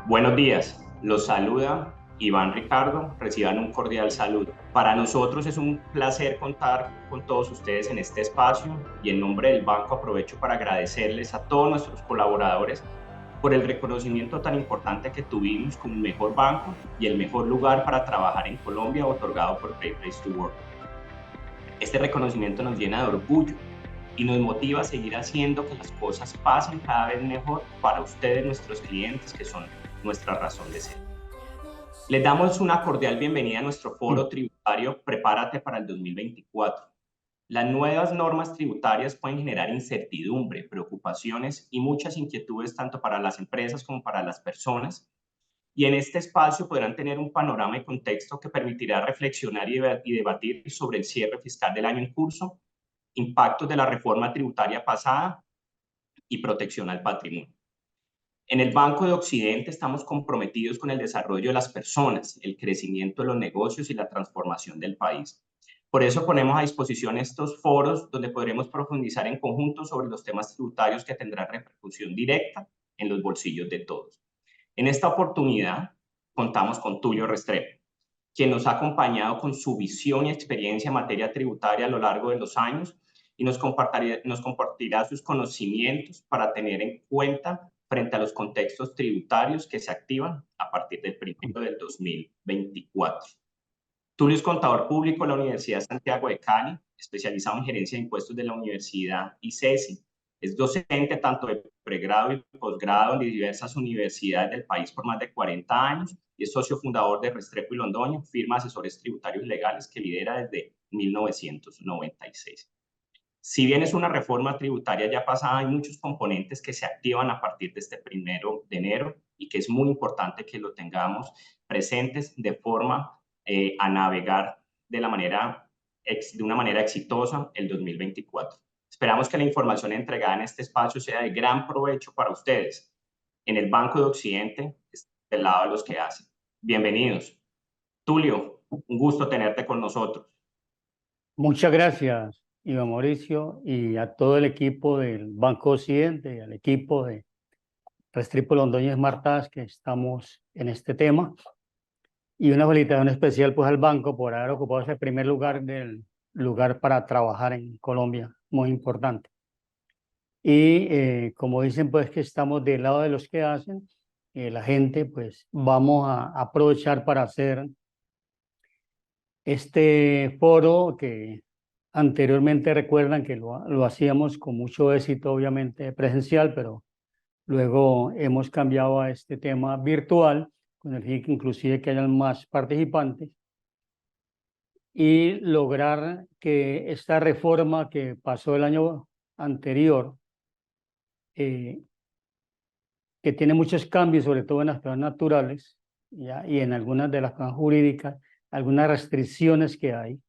Buenos días, los saluda Iván Ricardo, reciban un cordial saludo. Para nosotros es un placer contar con todos ustedes en este espacio y en nombre del banco aprovecho para agradecerles a todos nuestros colaboradores por el reconocimiento tan importante que tuvimos como el mejor banco y el mejor lugar para trabajar en Colombia otorgado por Great Place to Work. Este reconocimiento nos llena de orgullo y nos motiva a seguir haciendo que las cosas pasen cada vez mejor para ustedes, nuestros clientes, que son nuestra razón de ser. Les damos una cordial bienvenida a nuestro foro tributario Prepárate para el 2024. Las nuevas normas tributarias pueden generar incertidumbre, preocupaciones y muchas inquietudes tanto para las empresas como para las personas. Y en este espacio podrán tener un panorama y contexto que permitirá reflexionar y debatir sobre el cierre fiscal del año en curso, impactos de la reforma tributaria pasada y protección al patrimonio. En el Banco de Occidente estamos comprometidos con el desarrollo de las personas, el crecimiento de los negocios y la transformación del país. Por eso ponemos a disposición estos foros donde podremos profundizar en conjunto sobre los temas tributarios que tendrán repercusión directa en los bolsillos de todos. En esta oportunidad contamos con Tulio Restrepo, quien nos ha acompañado con su visión y experiencia en materia tributaria a lo largo de los años y nos compartirá sus conocimientos para tener en cuenta frente a los contextos tributarios que se activan a partir del 1 del 2024. Tulio es contador público de la Universidad Santiago de Cali, especializado en gerencia de impuestos de la Universidad ICESI. Es docente tanto de pregrado y posgrado en diversas universidades del país por más de 40 años y es socio fundador de Restrepo y Londoño, firma de asesores tributarios legales que lidera desde 1996. Si bien es una reforma tributaria ya pasada, hay muchos componentes que se activan a partir de este 1 de enero y que es muy importante que lo tengamos presentes de forma a navegar de una manera exitosa el 2024. Esperamos que la información entregada en este espacio sea de gran provecho para ustedes. En el Banco de Occidente, del lado de los que hacen. Bienvenidos. Tulio, un gusto tenerte con nosotros. Muchas gracias, Iván Mauricio, y a todo el equipo del Banco Occidente y al equipo de Restrepo Londoño Smart Task que estamos en este tema. Y una felicitación especial pues al banco por haber ocupado ese primer lugar para trabajar en Colombia, muy importante. Y como dicen pues que estamos del lado de los que hacen, la gente pues vamos a aprovechar para hacer este foro que anteriormente recuerdan que lo hacíamos con mucho éxito, obviamente presencial, pero luego hemos cambiado a este tema virtual, con el fin que inclusive que hayan más participantes y lograr que esta reforma que pasó el año anterior, eh, que tiene muchos cambios, sobre todo en las personas naturales, ¿ya? Y en algunas de las personas jurídicas, algunas restricciones que hay,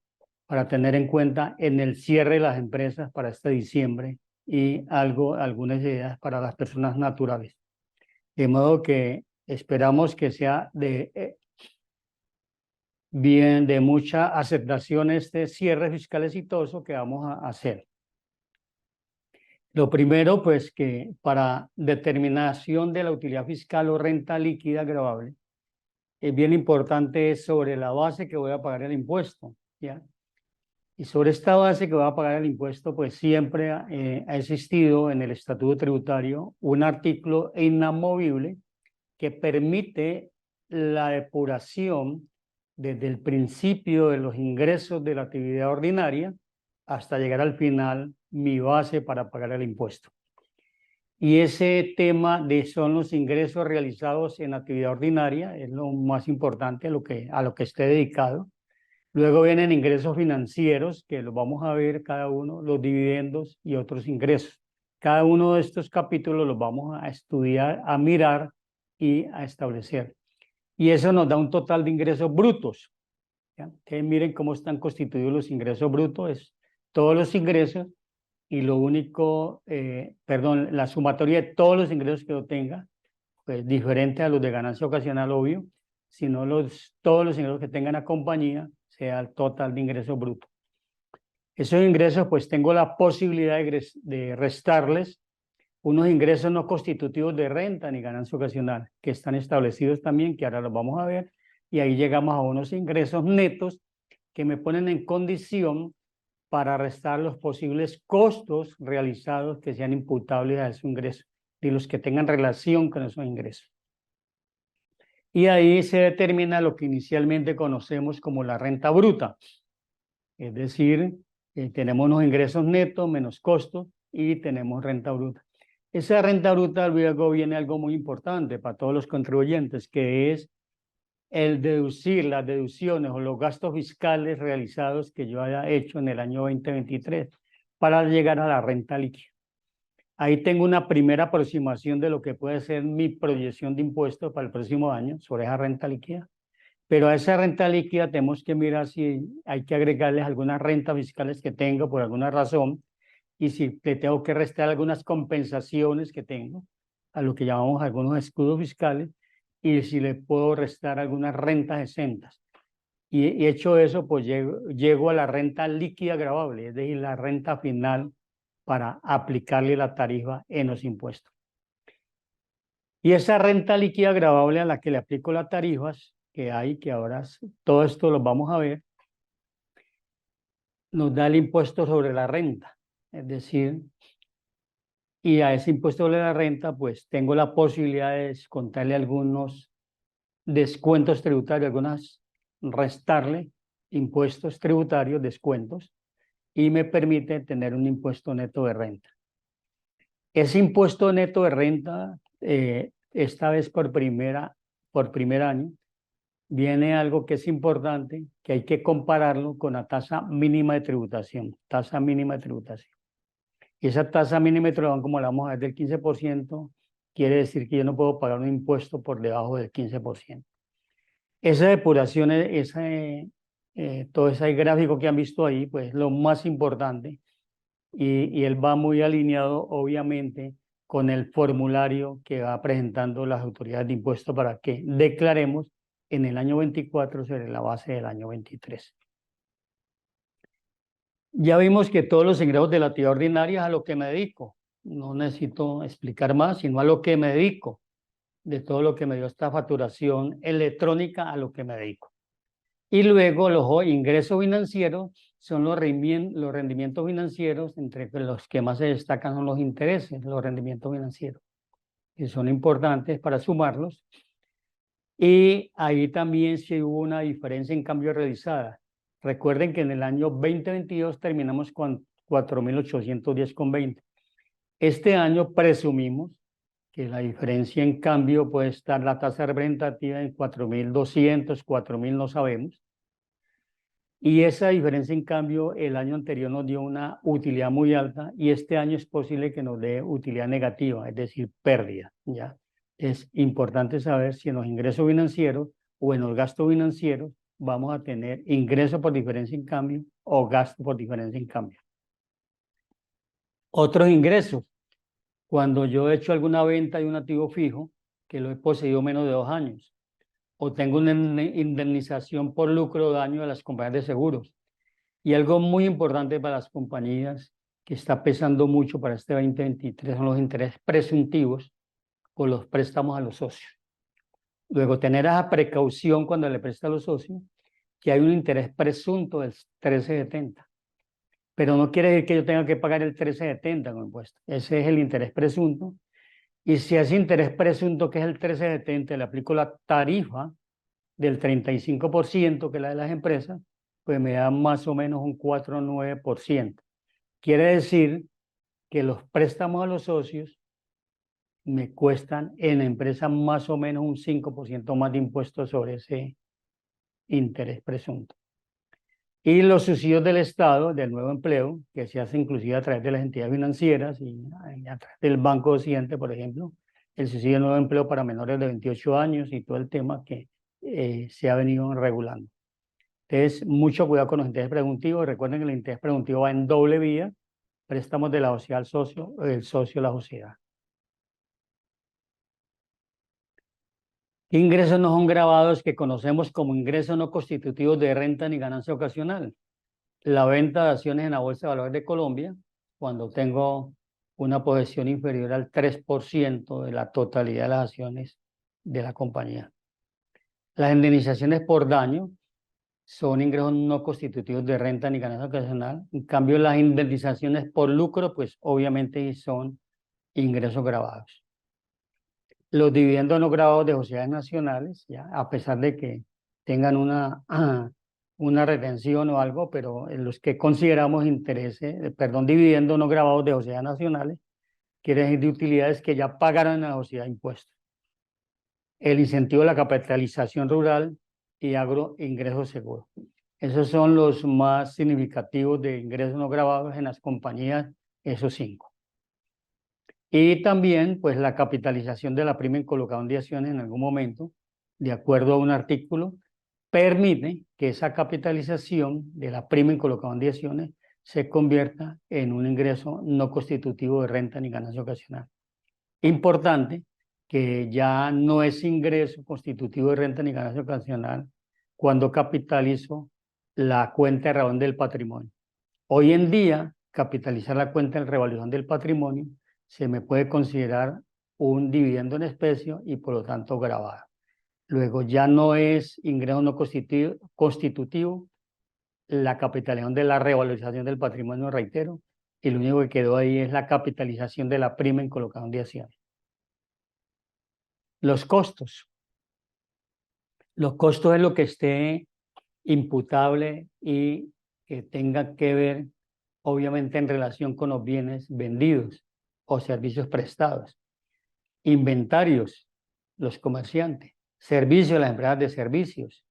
para tener en cuenta en el cierre de las empresas para este diciembre y algunas ideas para las personas naturales. De modo que esperamos que sea de mucha aceptación este cierre fiscal exitoso que vamos a hacer. Lo primero, pues que para determinación de la utilidad fiscal o renta líquida gravable, es bien importante sobre la base que voy a pagar el impuesto, ¿ya? Y sobre esta base que va a pagar el impuesto, pues siempre ha existido en el Estatuto Tributario un artículo inamovible que permite la depuración desde el principio de los ingresos de la actividad ordinaria hasta llegar al final, mi base para pagar el impuesto. Y ese tema son los ingresos realizados en actividad ordinaria, es lo más importante a lo que esté dedicado. Luego vienen ingresos financieros, que los vamos a ver cada uno, los dividendos y otros ingresos. Cada uno de estos capítulos los vamos a estudiar, a mirar y a establecer. Y eso nos da un total de ingresos brutos, ¿ya? Que miren cómo están constituidos los ingresos brutos, es todos los ingresos y lo único, la sumatoria de todos los ingresos que yo tenga, pues diferente a los de ganancia ocasional, obvio, sino todos los ingresos que tenga la compañía, sea el total de ingresos brutos. Esos ingresos, pues tengo la posibilidad de restarles unos ingresos no constitutivos de renta ni ganancia ocasional, que están establecidos también, que ahora los vamos a ver, y ahí llegamos a unos ingresos netos que me ponen en condición para restar los posibles costos realizados que sean imputables a ese ingreso y los que tengan relación con esos ingresos. Y ahí se determina lo que inicialmente conocemos como la renta bruta, es decir, tenemos unos ingresos netos menos costos y tenemos renta bruta. Esa renta bruta luego viene algo muy importante para todos los contribuyentes, que es el deducir las deducciones o los gastos fiscales realizados que yo haya hecho en el año 2023 para llegar a la renta líquida. Ahí tengo una primera aproximación de lo que puede ser mi proyección de impuestos para el próximo año sobre esa renta líquida. Pero a esa renta líquida tenemos que mirar si hay que agregarles algunas rentas fiscales que tengo por alguna razón y si le tengo que restar algunas compensaciones que tengo, a lo que llamamos algunos escudos fiscales, y si le puedo restar algunas rentas exentas. Y hecho eso, pues llego a la renta líquida gravable, es decir, la renta final para aplicarle la tarifa en los impuestos. Y esa renta líquida gravable a la que le aplico las tarifas que hay, que ahora todo esto lo vamos a ver, nos da el impuesto sobre la renta. Es decir, y a ese impuesto sobre la renta, pues tengo la posibilidad de descontarle algunos descuentos tributarios, restarle impuestos tributarios, descuentos, y me permite tener un impuesto neto de renta. Ese impuesto neto de renta, esta vez por primer año, viene algo que es importante, que hay que compararlo con la tasa mínima de tributación, tasa mínima de tributación. Y esa tasa mínima de tributación, como la vamos a ver, del 15%, quiere decir que yo no puedo pagar un impuesto por debajo del 15%. Esa depuración, todo ese gráfico que han visto ahí, pues lo más importante, y él va muy alineado, obviamente, con el formulario que va presentando las autoridades de impuestos para que declaremos en el año 24 sobre la base del año 23. Ya vimos que todos los ingresos de la actividad ordinaria es a lo que me dedico. No necesito explicar más, sino a lo que me dedico, de todo lo que me dio esta facturación electrónica a lo que me dedico. Y luego los ingresos financieros son los rendimientos financieros, entre los que más se destacan son los intereses, los rendimientos financieros, que son importantes para sumarlos. Y ahí también se hubo una diferencia en cambio realizada. Recuerden que en el año 2022 terminamos con 4.810,20. Este año presumimos que la diferencia en cambio puede estar la tasa representativa en 4.200, 4.000, no sabemos. Y esa diferencia en cambio el año anterior nos dio una utilidad muy alta y este año es posible que nos dé utilidad negativa, es decir, pérdida, ¿ya? Es importante saber si en los ingresos financieros o en los gastos financieros vamos a tener ingreso por diferencia en cambio o gasto por diferencia en cambio. Otros ingresos, cuando yo he hecho alguna venta de un activo fijo que lo he poseído menos de 2 años, o tengo una indemnización por lucro o daño de las compañías de seguros. Y algo muy importante para las compañías que está pesando mucho para este 2023 son los intereses presuntivos por los préstamos a los socios. Luego, tener esa precaución cuando le presta a los socios, que hay un interés presunto del 13,70. Pero no quiere decir que yo tenga que pagar el 13,70 con impuesto. Ese es el interés presunto. Y si a ese interés presunto, que es el 13,70, le aplico la tarifa del 35%, que es la de las empresas, pues me da más o menos un 4,9%. Quiere decir que los préstamos a los socios me cuestan en la empresa más o menos un 5% más de impuestos sobre ese interés presunto. Y los subsidios del Estado, del nuevo empleo, que se hace inclusive a través de las entidades financieras y a través del Banco Occidente, por ejemplo, el subsidio del nuevo empleo para menores de 28 años y todo el tema que se ha venido regulando. Entonces, mucho cuidado con los intereses presuntivos. Recuerden que el interés presuntivo va en doble vía, préstamos de la sociedad al socio, el socio a la sociedad. ¿Qué ingresos no son grabados que conocemos como ingresos no constitutivos de renta ni ganancia ocasional? La venta de acciones en la Bolsa de Valores de Colombia, cuando tengo una posesión inferior al 3% de la totalidad de las acciones de la compañía. Las indemnizaciones por daño son ingresos no constitutivos de renta ni ganancia ocasional. En cambio, las indemnizaciones por lucro, pues obviamente son ingresos grabados. Los dividendos no grabados de sociedades nacionales, ya, a pesar de que tengan una retención o algo, pero en los que consideramos dividendos no grabados de sociedades nacionales, quiere decir de utilidades que ya pagaron en la sociedad impuestos. El incentivo de la capitalización rural y agroingresos seguros. Esos son los más significativos de ingresos no grabados en las compañías, esos 5. Y también, pues, la capitalización de la prima en colocación de acciones en algún momento, de acuerdo a un artículo, permite que esa capitalización de la prima en colocación de acciones se convierta en un ingreso no constitutivo de renta ni ganancia ocasional. Importante que ya no es ingreso constitutivo de renta ni ganancia ocasional cuando capitalizo la cuenta de revalorización del patrimonio. Hoy en día, capitalizar la cuenta de revalorización del patrimonio se me puede considerar un dividendo en especie y por lo tanto grabado. Luego ya no es ingreso no constitutivo la capitalización de la revalorización del patrimonio, reitero, y lo único que quedó ahí es la capitalización de la prima en colocación de acciones. Los costos. Los costos es lo que esté imputable y que tenga que ver, obviamente, en relación con los bienes vendidos o servicios prestados. Inventarios, los comerciantes. Servicios, las empresas de servicios,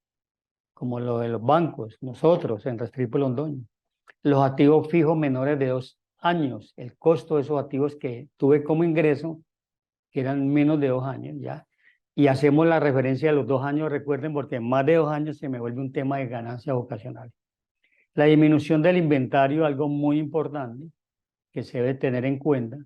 como lo de los bancos, nosotros en Restrepo Londoño. Los activos fijos menores de 2 años, el costo de esos activos que tuve como ingreso, que eran menos de 2 años, ¿ya? Y hacemos la referencia a los 2 años, recuerden, porque más de 2 años se me vuelve un tema de ganancias ocasionales. La disminución del inventario, algo muy importante que se debe tener en cuenta,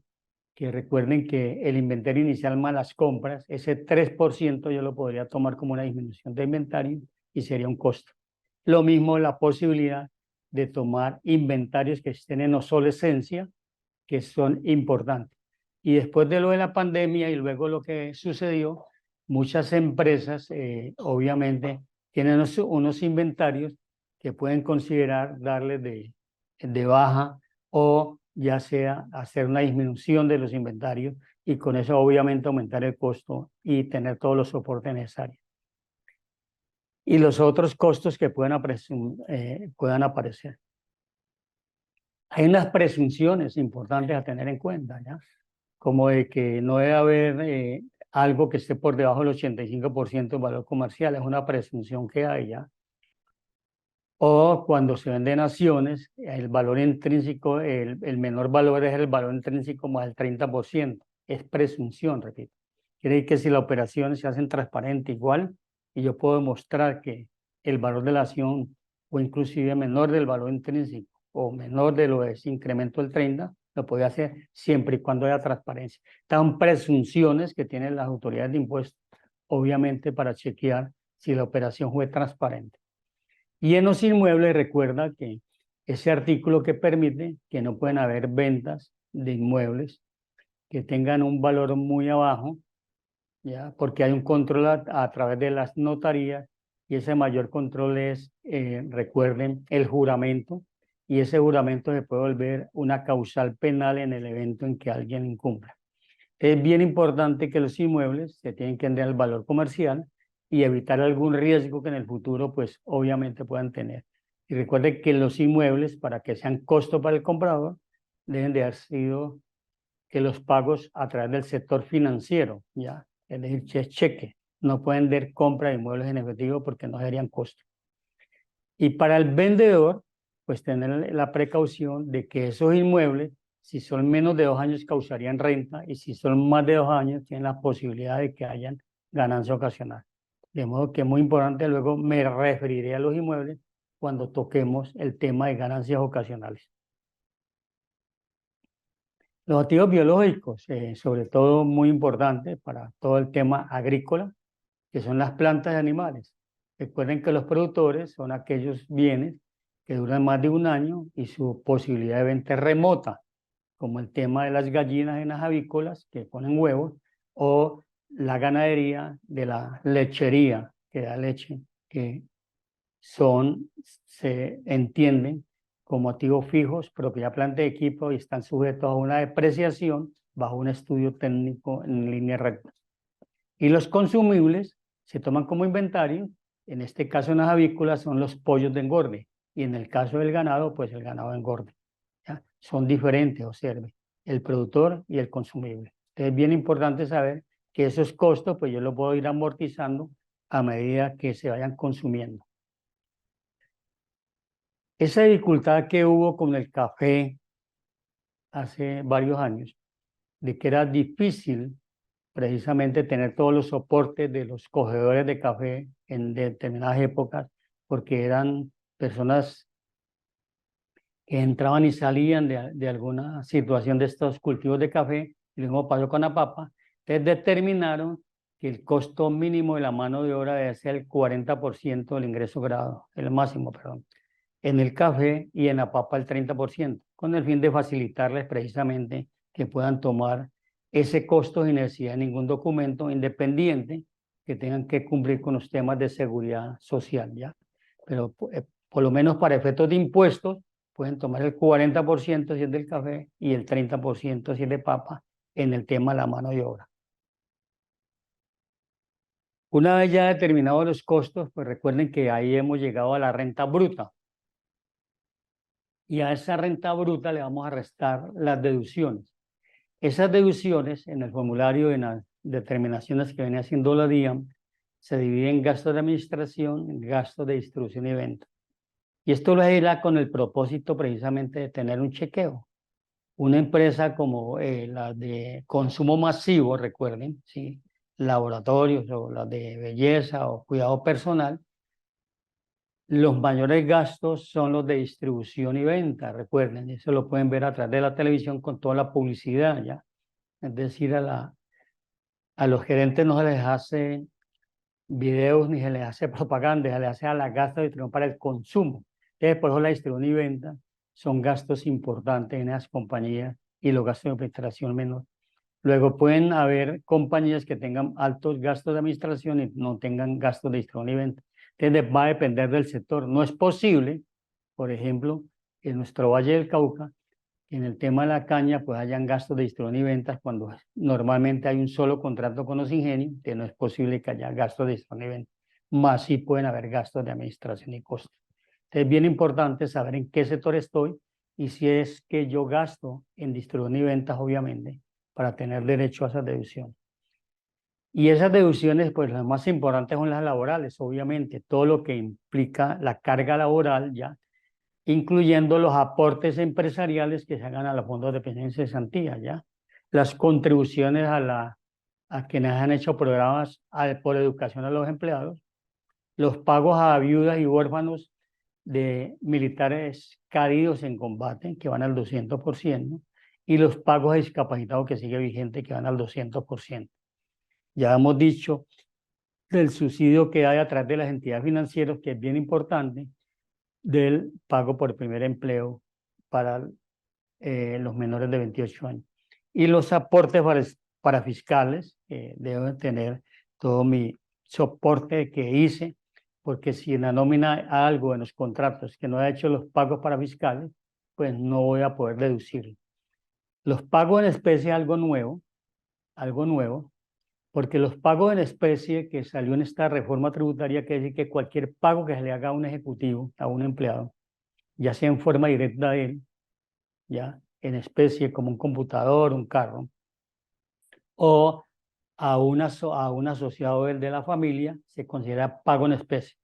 que recuerden que el inventario inicial más las compras, ese 3% yo lo podría tomar como una disminución de inventario y sería un costo. Lo mismo la posibilidad de tomar inventarios que estén en obsolescencia, que son importantes. Y después de lo de la pandemia y luego lo que sucedió, muchas empresas obviamente tienen unos inventarios que pueden considerar darles de baja o ya sea hacer una disminución de los inventarios y con eso obviamente aumentar el costo y tener todos los soportes necesarios. Y los otros costos que puedan aparecer. Hay unas presunciones importantes a tener en cuenta, ¿ya? Como de que no debe haber algo que esté por debajo del 85% del valor comercial, es una presunción que hay, ¿ya? O cuando se venden acciones, el valor intrínseco, el menor valor es el valor intrínseco más el 30%, es presunción, repito. Quiere decir que si las operaciones se hacen transparente igual, y yo puedo demostrar que el valor de la acción o inclusive menor del valor intrínseco o menor de lo de ese incremento del 30, lo puede hacer siempre y cuando haya transparencia. Están presunciones que tienen las autoridades de impuestos, obviamente para chequear si la operación fue transparente. Y en los inmuebles recuerda que ese artículo que permite que no pueden haber ventas de inmuebles que tengan un valor muy abajo, ¿ya? Porque hay un control a través de las notarías y ese mayor control es, recuerden, el juramento, y ese juramento se puede volver una causal penal en el evento en que alguien incumpla. Es bien importante que los inmuebles se tienen que vender al valor comercial y evitar algún riesgo que en el futuro, pues obviamente puedan tener. Y recuerde que los inmuebles, para que sean costo para el comprador, deben de haber sido que los pagos a través del sector financiero, ¿ya? Es decir, cheque. No pueden dar compra de inmuebles en efectivo porque no serían costo. Y para el vendedor, pues tener la precaución de que esos inmuebles, si son menos de 2 años, causarían renta, y si son más de 2 años, tienen la posibilidad de que hayan ganancia ocasional. De modo que es muy importante, luego me referiré a los inmuebles cuando toquemos el tema de ganancias ocasionales. Los activos biológicos, sobre todo muy importantes para todo el tema agrícola, que son las plantas y animales. Recuerden que los productores son aquellos bienes que duran más de 1 año y su posibilidad de venta es remota, como el tema de las gallinas en las avícolas que ponen huevos, o la ganadería de la lechería que da leche, que se entienden como activos fijos, propiedad, planta y equipo, y están sujetos a una depreciación bajo un estudio técnico en línea recta. Y los consumibles se toman como inventario, en este caso en las avícolas son los pollos de engorde, y en el caso del ganado, pues el ganado de engorde. ¿Ya? Son diferentes, observe, el productor y el consumible. Entonces es bien importante saber que esos costos, pues yo los puedo ir amortizando a medida que se vayan consumiendo. Esa dificultad que hubo con el café hace varios años, de que era difícil precisamente tener todos los soportes de los cogedores de café en determinadas épocas, porque eran personas que entraban y salían de alguna situación de estos cultivos de café, y lo mismo pasó con la papa. Entonces determinaron que el costo mínimo de la mano de obra debe ser el 40% del ingreso grado, el máximo, perdón, en el café, y en la papa el 30%, con el fin de facilitarles precisamente que puedan tomar ese costo sin necesidad de ningún documento independiente que tengan que cumplir con los temas de seguridad social, ¿ya? Pero por lo menos para efectos de impuestos pueden tomar el 40% si es del café y el 30% si es de papa en el tema de la mano de obra. Una vez ya determinados los costos, pues recuerden que ahí hemos llegado a la renta bruta. Y a esa renta bruta le vamos a restar las deducciones. Esas deducciones en el formulario, en las determinaciones que viene haciendo la DIAN, se dividen en gastos de administración, gastos de distribución y venta. Y esto lo hará con el propósito precisamente de tener un chequeo. Una empresa como la de consumo masivo, recuerden, ¿sí? Laboratorios o las de belleza o cuidado personal, los mayores gastos son los de distribución y venta, recuerden, eso lo pueden ver a través de la televisión con toda la publicidad, ¿ya? Es decir, a los gerentes no se les hace videos ni se les hace propaganda, se les hace a la gastos de distribución para el consumo. Entonces, por eso la distribución y venta son gastos importantes en esas compañías y los gastos de administración menor. Luego pueden haber compañías que tengan altos gastos de administración y no tengan gastos de distribución y venta. Entonces va a depender del sector. No es posible, por ejemplo, en nuestro Valle del Cauca, en el tema de la caña, pues hayan gastos de distribución y ventas cuando normalmente hay un solo contrato con los ingenios, que no es posible que haya gastos de distribución y ventas. Más sí pueden haber gastos de administración y costos. Entonces es bien importante saber en qué sector estoy y si es que yo gasto en distribución y ventas, obviamente, para tener derecho a esas deducciones. Y esas deducciones, pues las más importantes son las laborales, obviamente, todo lo que implica la carga laboral, ya, incluyendo los aportes empresariales que se hagan a los fondos de pensión y cesantía, ya, las contribuciones a quienes han hecho programas por educación a los empleados, los pagos a viudas y huérfanos de militares caídos en combate, que van al 200%, y los pagos a discapacitados que sigue vigente, que van al 200%. Ya hemos dicho del subsidio que hay a través de las entidades financieras, que es bien importante, del pago por primer empleo para los menores de 28 años. Y los aportes para fiscales, debo tener todo mi soporte que hice, porque si en la nómina hay algo en los contratos que no ha hecho los pagos para fiscales, pues no voy a poder deducirlo. Los pagos en especie es algo nuevo, porque los pagos en especie que salió en esta reforma tributaria, quiere decir que cualquier pago que se le haga a un ejecutivo, a un empleado, ya sea en forma directa a él, ya en especie como un computador, un carro, o a un asociado de la familia, se considera pago en especie.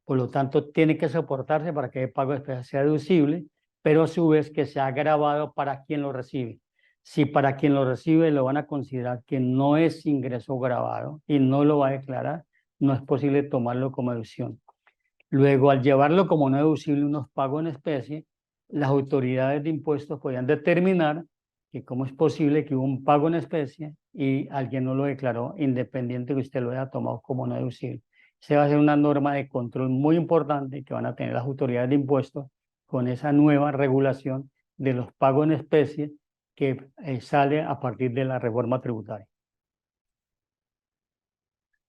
Por lo tanto, tiene que soportarse para que el pago en especie sea deducible, pero a su vez que sea grabado para quien lo recibe. Si para quien lo recibe lo van a considerar que no es ingreso grabado y no lo va a declarar, no es posible tomarlo como deducción. Luego, al llevarlo como no deducible unos pagos en especie, las autoridades de impuestos podían determinar que cómo es posible que hubo un pago en especie y alguien no lo declaró, independiente que usted lo haya tomado como no deducible. Se va a ser una norma de control muy importante que van a tener las autoridades de impuestos con esa nueva regulación de los pagos en especie que sale a partir de la reforma tributaria.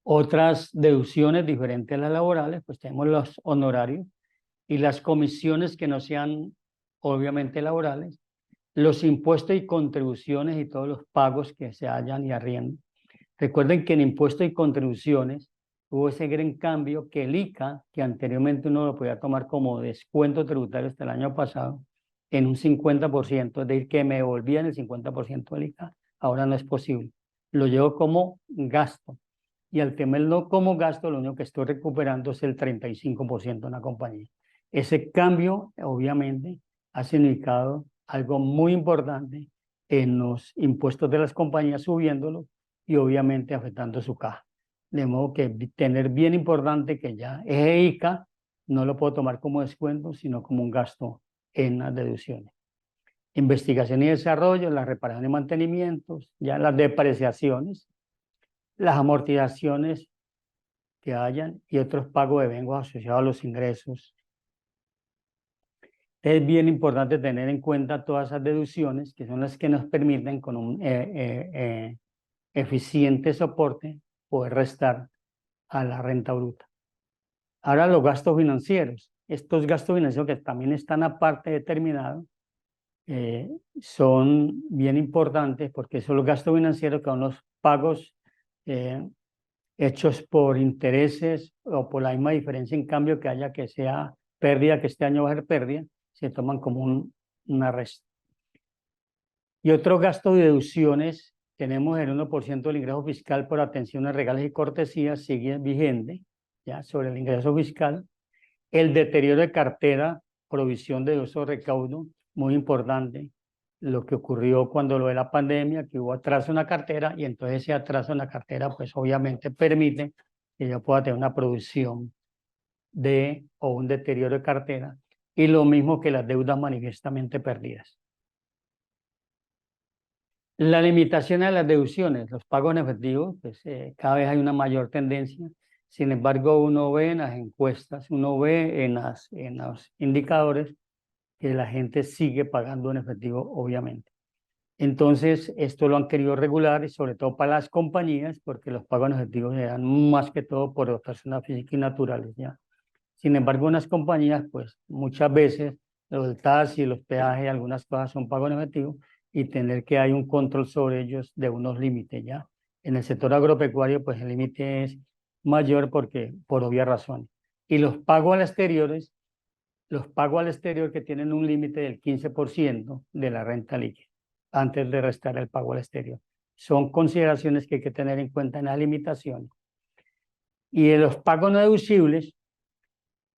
Otras deducciones diferentes a las laborales, pues tenemos los honorarios y las comisiones que no sean obviamente laborales, los impuestos y contribuciones y todos los pagos que se hayan y arriendo. Recuerden que en impuestos y contribuciones hubo ese gran cambio que el ICA, que anteriormente uno lo podía tomar como descuento tributario hasta el año pasado, en un 50%, es decir, que me devolvían el 50% del ICA, ahora no es posible. Lo llevo como gasto. Y al tenerlo como gasto, lo único que estoy recuperando es el 35% en la compañía. Ese cambio, obviamente, ha significado algo muy importante en los impuestos de las compañías, subiéndolos y obviamente afectando su caja. De modo que tener bien importante que ya ese ICA no lo puedo tomar como descuento, sino como un gasto en las deducciones. Investigación y desarrollo, la reparación y mantenimientos, ya las depreciaciones, las amortizaciones que hayan y otros pagos de bengos asociados a los ingresos. Es bien importante tener en cuenta todas esas deducciones que son las que nos permiten con un eficiente soporte poder restar a la renta bruta. Ahora los gastos financieros. Estos gastos financieros que también están aparte determinados son bien importantes porque son los gastos financieros que son los pagos hechos por intereses o por la misma diferencia en cambio que haya que sea pérdida, que este año va a ser pérdida, se toman como una resta. Y otros gastos y deducciones, tenemos el 1% del ingreso fiscal por atenciones, regalos y cortesías, sigue vigente, ya sobre el ingreso fiscal. El deterioro de cartera, provisión de uso recaudo, muy importante. Lo que ocurrió cuando lo de la pandemia, que hubo atraso en la cartera, y entonces ese atraso en la cartera, pues obviamente permite que yo pueda tener una producción o un deterioro de cartera, y lo mismo que las deudas manifiestamente perdidas. La limitación a las deducciones, los pagos en efectivo, pues cada vez hay una mayor tendencia. Sin embargo, uno ve en las encuestas, uno ve en los indicadores que la gente sigue pagando en efectivo, obviamente. Entonces, esto lo han querido regular y sobre todo para las compañías, porque los pagos en efectivo se dan más que todo por personas físicas y naturales, ¿ya? Sin embargo, unas compañías, pues muchas veces los taxis, los peajes, algunas cosas son pagos en efectivo y tener que hay un control sobre ellos de unos límites, ¿ya? En el sector agropecuario, pues el límite es mayor porque, por obvias razones. Y los pagos al exterior que tienen un límite del 15% de la renta líquida, antes de restar el pago al exterior. Son consideraciones que hay que tener en cuenta en las limitaciones. Y de los pagos no deducibles,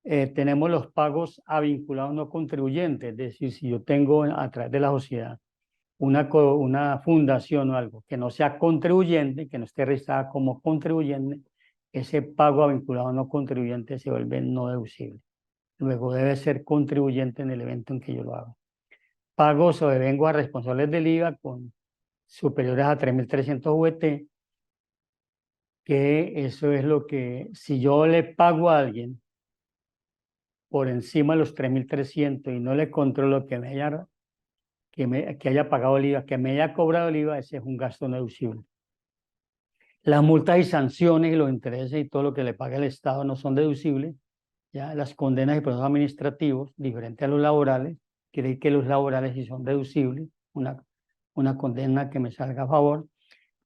tenemos los pagos a vinculados no contribuyentes, es decir, si yo tengo a través de la sociedad una fundación o algo que no sea contribuyente, que no esté registrada como contribuyente, ese pago a vinculado no contribuyente se vuelve no deducible. Luego debe ser contribuyente en el evento en que yo lo haga. Pagos o devengo a responsables del IVA con superiores a 3.300 VT, que eso es lo que, si yo le pago a alguien por encima de los 3.300 y no le controlo que haya pagado el IVA, que me haya cobrado el IVA, ese es un gasto no deducible. Las multas y sanciones y los intereses y todo lo que le paga el Estado no son deducibles. Ya las condenas y procesos administrativos, diferente a los laborales, quiere decir que los laborales sí son deducibles, una condena que me salga a favor,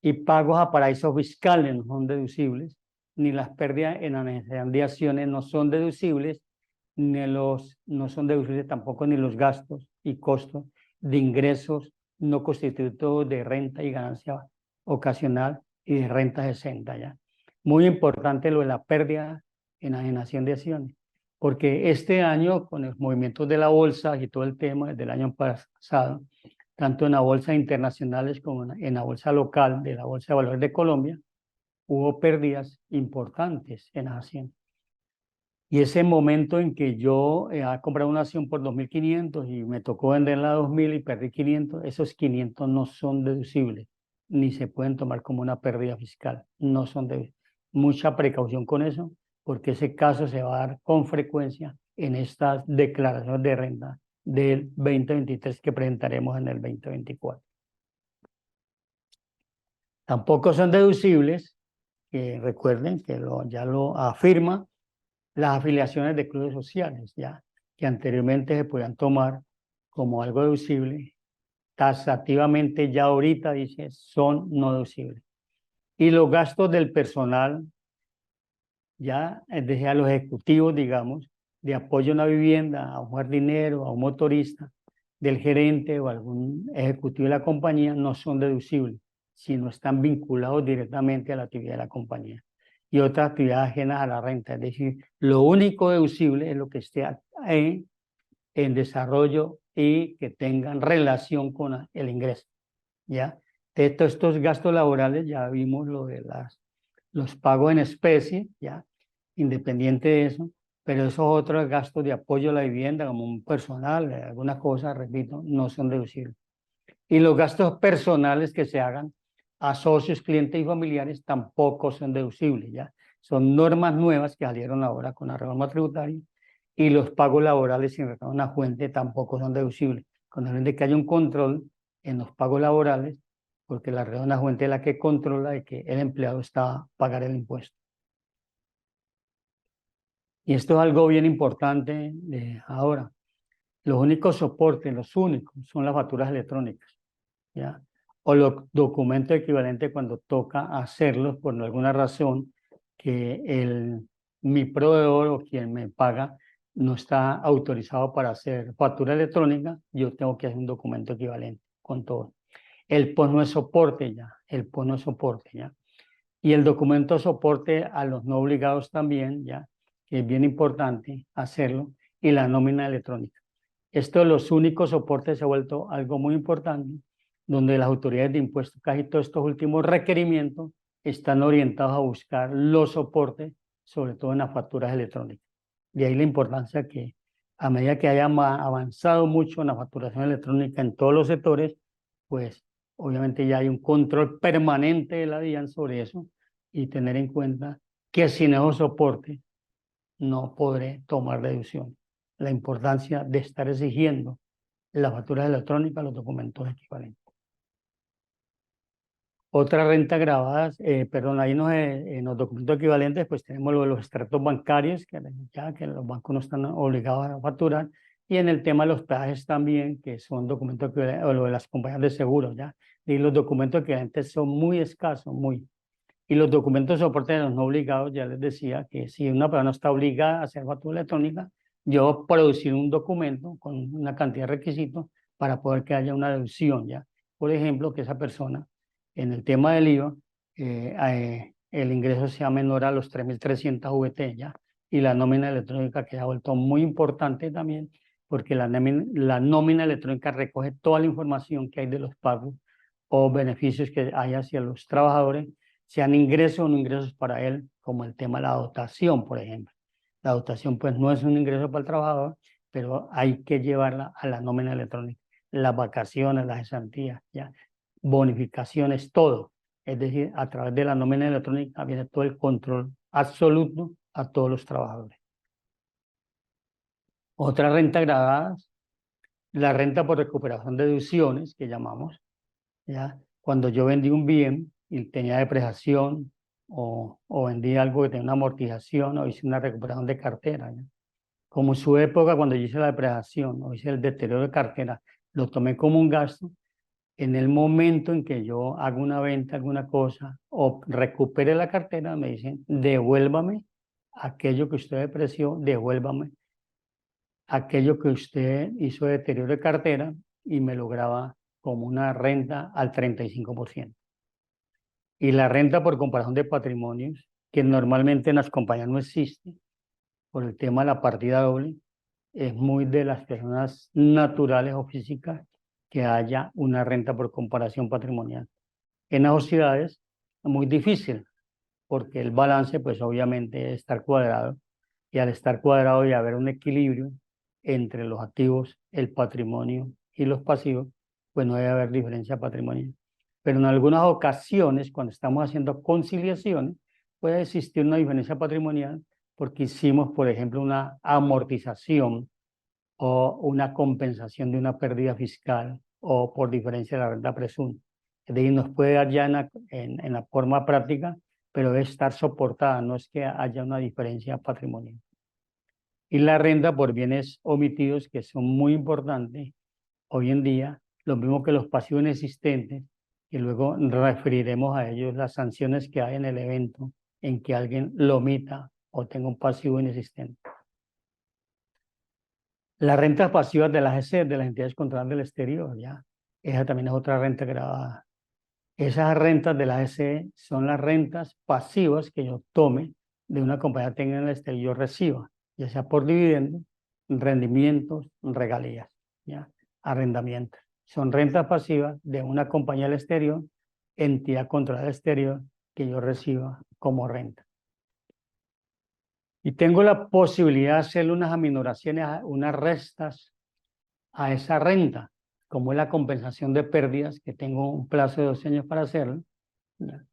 y pagos a paraísos fiscales no son deducibles, ni las pérdidas en la necesidad de acciones no son deducibles, no son deducibles tampoco ni los gastos y costos de ingresos no constitutivos de renta y ganancia ocasional y de renta exenta, ¿ya? Muy importante lo de la pérdida en enajenación de acciones, porque este año con los movimientos de la bolsa y todo el tema desde el año pasado, tanto en las bolsas internacionales como en la bolsa local de la Bolsa de Valores de Colombia, hubo pérdidas importantes en las acciones. Y ese momento en que yo he comprado una acción por 2.500 y me tocó venderla a 2.000 y perdí 500, esos 500 no son deducibles, ni se pueden tomar como una pérdida fiscal, no son deducibles. Mucha precaución con eso, porque ese caso se va a dar con frecuencia en estas declaraciones de renta del 2023 que presentaremos en el 2024. Tampoco son deducibles, que recuerden que ya lo afirma las afiliaciones de clubes sociales, ya, que anteriormente se podían tomar como algo deducible, taxativamente ya ahorita dice son no deducibles. Y los gastos del personal, ya, es decir, a los ejecutivos, digamos, de apoyo a una vivienda, a un jardinero, a un motorista, del gerente o algún ejecutivo de la compañía, no son deducibles, sino están vinculados directamente a la actividad de la compañía. Y otras actividades ajenas a la renta, es decir, lo único deducible es lo que esté en desarrollo y que tengan relación con el ingreso, ¿ya? De todos estos gastos laborales ya vimos lo de los pagos en especie, ¿ya? Independiente de eso, pero esos otros gastos de apoyo a la vivienda, como un personal, algunas cosas, repito, no son deducibles. Y los gastos personales que se hagan a socios, clientes y familiares tampoco son deducibles, ¿ya? Son normas nuevas que salieron ahora con la reforma tributaria y los pagos laborales sin retorno a una fuente tampoco son deducibles. Con el de que haya un control en los pagos laborales, porque la retorno a una fuente es la que controla de que el empleado está a pagar el impuesto. Y esto es algo bien importante de ahora. Los únicos soportes, los únicos, son las facturas electrónicas, ¿ya? O los documentos equivalentes cuando toca hacerlos por alguna razón que mi proveedor o quien me paga no está autorizado para hacer factura electrónica, yo tengo que hacer un documento equivalente con todo. El POS no es soporte ya, el POS no es soporte ya. Y el documento soporte a los no obligados también, ya, que es bien importante hacerlo, y la nómina electrónica. Esto de los únicos soportes se ha vuelto algo muy importante, donde las autoridades de impuestos, casi todos estos últimos requerimientos, están orientados a buscar los soportes, sobre todo en las facturas electrónicas. De ahí la importancia que a medida que haya avanzado mucho en la facturación electrónica en todos los sectores, pues obviamente ya hay un control permanente de la DIAN sobre eso y tener en cuenta que sin esos soportes no podré tomar deducción. La importancia de estar exigiendo las facturas electrónicas, los documentos equivalentes. Otra renta grabada, perdón, ahí en los documentos equivalentes, pues tenemos lo de los extractos bancarios, ya que los bancos no están obligados a facturar, y en el tema de los peajes también, que son documentos equivalentes, o lo de las compañías de seguros, ya, y los documentos equivalentes son muy escasos, muy. Y los documentos de soporte de los no obligados, ya les decía que si una persona no está obligada a hacer factura electrónica, yo producir un documento con una cantidad de requisitos para poder que haya una deducción, ¿ya? Por ejemplo, que esa persona, en el tema del IVA, el ingreso sea menor a los 3.300 VT, ¿ya? Y la nómina electrónica que ha vuelto muy importante también, porque la nómina electrónica recoge toda la información que hay de los pagos o beneficios que hay hacia los trabajadores, sean ingresos o no ingresos para él, como el tema de la dotación, por ejemplo. La dotación pues no es un ingreso para el trabajador, pero hay que llevarla a la nómina electrónica. Las vacaciones, las cesantías, ya, bonificaciones, todo. Es decir, a través de la nómina electrónica viene todo el control absoluto a todos los trabajadores. Otras rentas gravadas, la renta por recuperación de deducciones, que llamamos, ¿ya? Cuando yo vendí un bien y tenía depreciación o vendí algo que tenía una amortización o hice una recuperación de cartera, ¿ya? Como en su época, cuando yo hice la depreciación o hice el deterioro de cartera, lo tomé como un gasto. En el momento en que yo hago una venta, alguna cosa, o recupere la cartera, me dicen, devuélvame aquello que usted depreció, devuélvame aquello que usted hizo de deterioro de cartera y me lo graba como una renta al 35%. Y la renta por comparación de patrimonios, que normalmente en las compañías no existe, por el tema de la partida doble, es muy de las personas naturales o físicas que haya una renta por comparación patrimonial. En las sociedades es muy difícil, porque el balance, pues obviamente, es estar cuadrado, y al estar cuadrado y haber un equilibrio entre los activos, el patrimonio y los pasivos, pues no debe haber diferencia patrimonial. Pero en algunas ocasiones, cuando estamos haciendo conciliaciones, puede existir una diferencia patrimonial porque hicimos, por ejemplo, una amortización o una compensación de una pérdida fiscal o por diferencia de la renta presunta. Es decir, nos puede dar ya en la forma práctica, pero debe estar soportada, no es que haya una diferencia patrimonial. Y la renta por bienes omitidos, que son muy importantes hoy en día, lo mismo que los pasivos inexistentes, y luego referiremos a ellos las sanciones que hay en el evento en que alguien lo omita o tenga un pasivo inexistente. Las rentas pasivas de las EC, de las entidades controladas del exterior, ya. Esa también es otra renta grabada. Esas rentas de las EC son las rentas pasivas que yo tome de una compañía técnica en el exterior, yo reciba, ya sea por dividendos, rendimientos, regalías, ya, arrendamientos. Son rentas pasivas de una compañía del exterior, entidad controlada del exterior, que yo reciba como renta. Y tengo la posibilidad de hacerle unas aminoraciones, unas restas a esa renta, como es la compensación de pérdidas, que tengo un plazo de 12 años para hacerlo, ¿ya?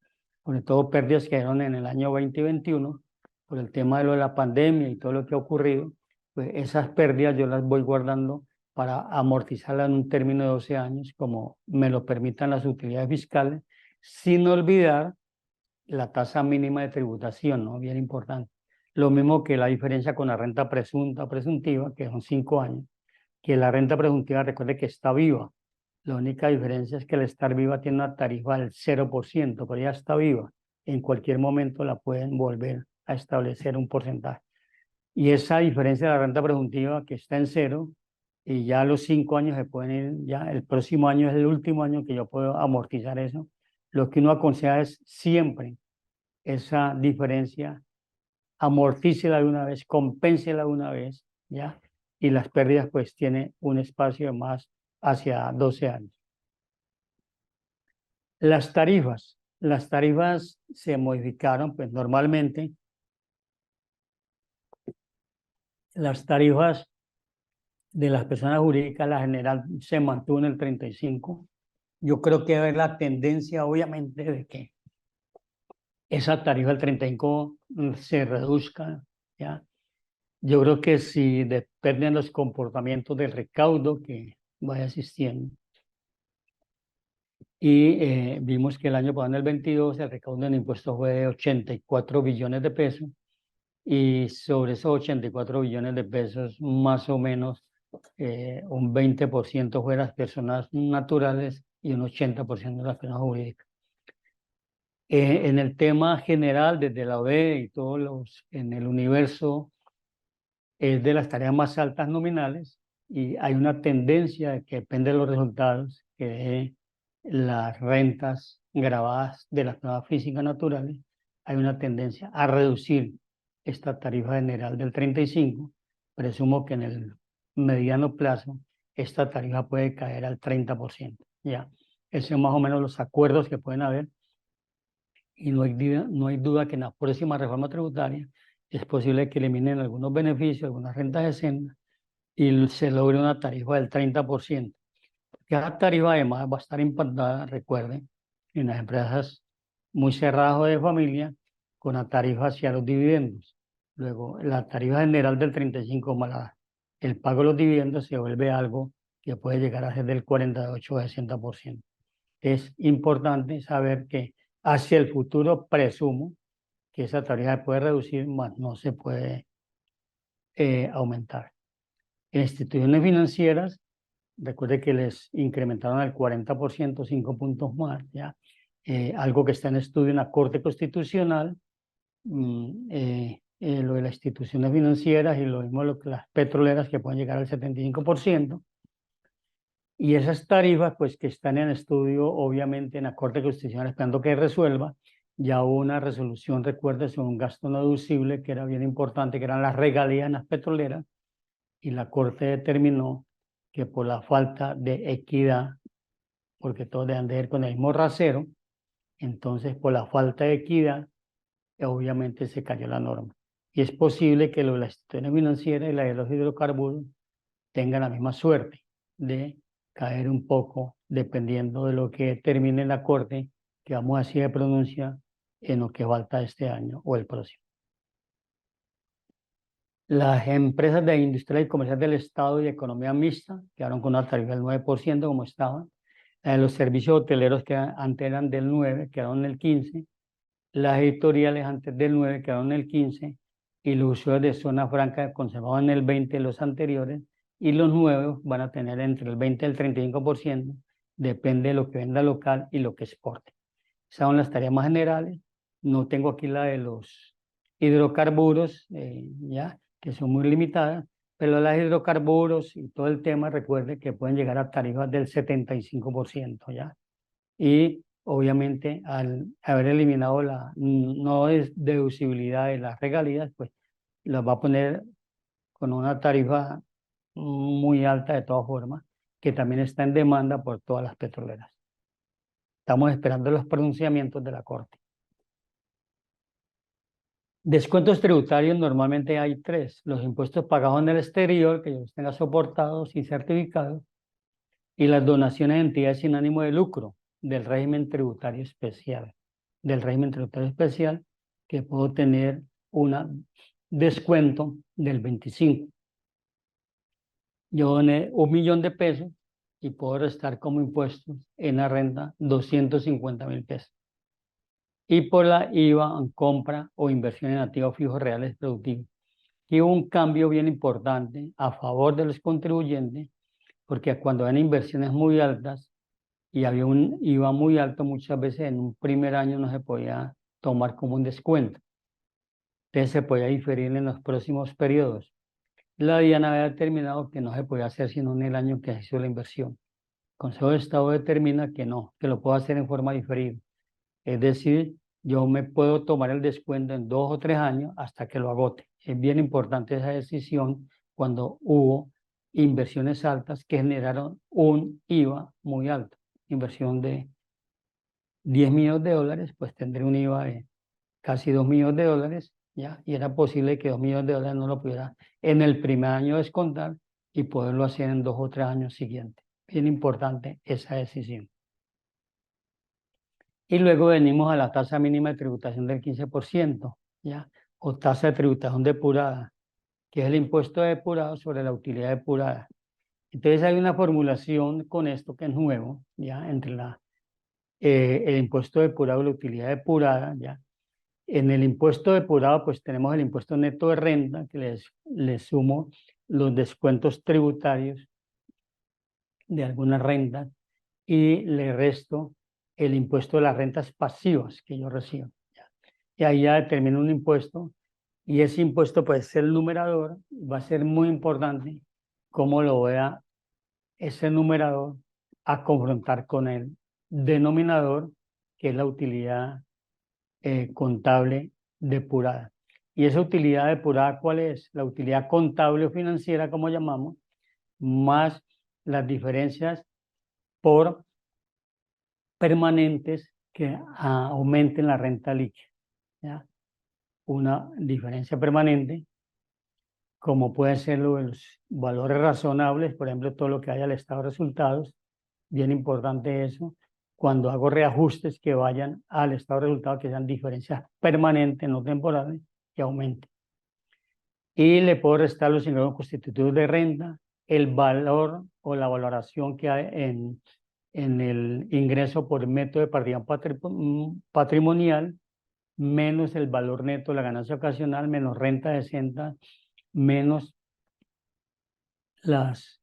Sobre todo pérdidas que dieron en el año 2021, por el tema de lo de la pandemia y todo lo que ha ocurrido, pues esas pérdidas yo las voy guardando para amortizarlas en un término de 12 años, como me lo permitan las utilidades fiscales, sin olvidar la tasa mínima de tributación, ¿no? Bien importante. Lo mismo que la diferencia con la renta presunta o presuntiva, que son 5 años, que la renta presuntiva, recuerde que está viva. La única diferencia es que al estar viva tiene una tarifa del 0%, pero ya está viva. En cualquier momento la pueden volver a establecer un porcentaje. Y esa diferencia de la renta presuntiva que está en cero, y ya a los 5 años se pueden ir, ya el próximo año es el último año que yo puedo amortizar eso. Lo que uno aconseja es siempre esa diferencia, amortícela de una vez, compénsela de una vez, ¿ya? Y las pérdidas pues tiene un espacio de más hacia 12 años. Las tarifas se modificaron, pues normalmente las tarifas de las personas jurídicas, la general se mantuvo en el 35. Yo creo que es la tendencia obviamente de que esa tarifa del 35 se reduzca, ¿ya? Yo creo que si dependen los comportamientos del recaudo que vaya existiendo. Y vimos que el año pasado, en el 22, el recaudo en impuestos fue de 84 billones de pesos. Y sobre esos 84 billones de pesos, más o menos un 20% fue de las personas naturales y un 80% de las personas jurídicas. En el tema general, desde la ODE y todos los en el universo, es de las tareas más altas nominales, y hay una tendencia de que depende de los resultados que de las rentas grabadas de las personas físicas naturales, hay una tendencia a reducir esta tarifa general del 35. Presumo que en el mediano plazo esta tarifa puede caer al 30%. ¿Ya? Esos son más o menos los acuerdos que pueden haber, y no hay duda que en la próxima reforma tributaria es posible que eliminen algunos beneficios, algunas rentas exentas, y se logre una tarifa del 30%. Que esa tarifa además va a estar impactada, recuerden, en las empresas muy cerradas o de familia, con la tarifa hacia los dividendos. Luego, la tarifa general del 35 más el pago de los dividendos se vuelve algo que puede llegar a ser del 48 o 60%. Es importante saber que hacia el futuro presumo que esa tarifa se puede reducir, más no se puede aumentar. En instituciones financieras, recuerde que les incrementaron al 40%, 5 puntos más, ¿ya? Algo que está en estudio en la Corte Constitucional, lo de las instituciones financieras y lo mismo las petroleras, que pueden llegar al 75%. Y esas tarifas, pues que están en estudio, obviamente en la Corte Constitucional, esperando que resuelva. Ya hubo una resolución, recuerde, sobre un gasto no deducible que era bien importante, que eran las regalías en las petroleras, y la Corte determinó que por la falta de equidad, porque todos deben de ir con el mismo rasero, entonces por la falta de equidad, obviamente se cayó la norma. Y es posible que las instituciones financieras y la de los hidrocarburos tengan la misma suerte de caer un poco, dependiendo de lo que termine la Corte, que vamos a decir de pronuncia en lo que falta este año o el próximo. Las empresas de industria y comercial del Estado y economía mixta quedaron con una tarifa del 9% como estaban. Los servicios hoteleros que antes eran del 9 quedaron en el 15, las editoriales antes del 9 quedaron en el 15 y los usuarios de zona franca conservaban en el 20 los anteriores y los nuevos van a tener entre el 20 y el 35%, depende de lo que venda local y lo que exporte. Esas son las tareas más generales. No tengo aquí la de los hidrocarburos, ya, que son muy limitadas, pero las hidrocarburos y todo el tema, recuerde que pueden llegar a tarifas del 75%, ¿ya? Y obviamente al haber eliminado la no deducibilidad de las regalías, pues las va a poner con una tarifa muy alta de todas formas, que también está en demanda por todas las petroleras. Estamos esperando los pronunciamientos de la Corte. Descuentos tributarios normalmente hay tres: los impuestos pagados en el exterior, que los tenga soportados y certificados, y las donaciones de entidades sin ánimo de lucro del régimen tributario especial. Que puedo tener un descuento del 25%. Yo doné 1.000.000 de pesos y puedo restar como impuestos en la renta 250.000 pesos. Y por la IVA en compra o inversión en activos fijos reales productivos. Y hubo un cambio bien importante a favor de los contribuyentes, porque cuando eran inversiones muy altas y había un IVA muy alto, muchas veces en un primer año no se podía tomar como un descuento. Entonces se podía diferir en los próximos periodos. La DIAN había determinado que no se podía hacer sino en el año que se hizo la inversión. El Consejo de Estado determina que no, que lo puedo hacer en forma diferida. Es decir, yo me puedo tomar el descuento en 2 o 3 años hasta que lo agote. Es bien importante esa decisión cuando hubo inversiones altas que generaron un IVA muy alto. Inversión de 10 millones de dólares, pues tendré un IVA de casi 2 millones de dólares, ¿ya? Y era posible que 2 millones de dólares no lo pudiera en el primer año descontar y poderlo hacer en 2 o 3 años siguientes. Bien importante esa decisión. Y luego venimos a la tasa mínima de tributación del 15%, ¿ya? O tasa de tributación depurada, que es el impuesto depurado sobre la utilidad depurada. Entonces hay una formulación con esto que es nuevo, ¿ya? Entre el impuesto depurado y la utilidad depurada, ¿ya? En el impuesto depurado, pues tenemos el impuesto neto de renta, que les sumo los descuentos tributarios de algunas rentas y le resto el impuesto de las rentas pasivas que yo recibo. Y ahí ya determino un impuesto y ese impuesto puede ser el numerador. Va a ser muy importante cómo lo vea ese numerador a confrontar con el denominador, que es la utilidad contable depurada. ¿Y esa utilidad depurada cuál es? La utilidad contable o financiera, como llamamos, más las diferencias por permanentes que aumenten la renta líquida, ¿ya? Una diferencia permanente, como pueden ser los valores razonables, por ejemplo, todo lo que haya al estado de resultados, bien importante eso, cuando hago reajustes que vayan al estado de resultados, que sean diferencias permanentes, no temporales, que aumenten. Y le puedo restar los ingresos constitutivos de renta, el valor o la valoración que hay en el ingreso por método de partida patrimonial, menos el valor neto de la ganancia ocasional, menos renta de renta, menos las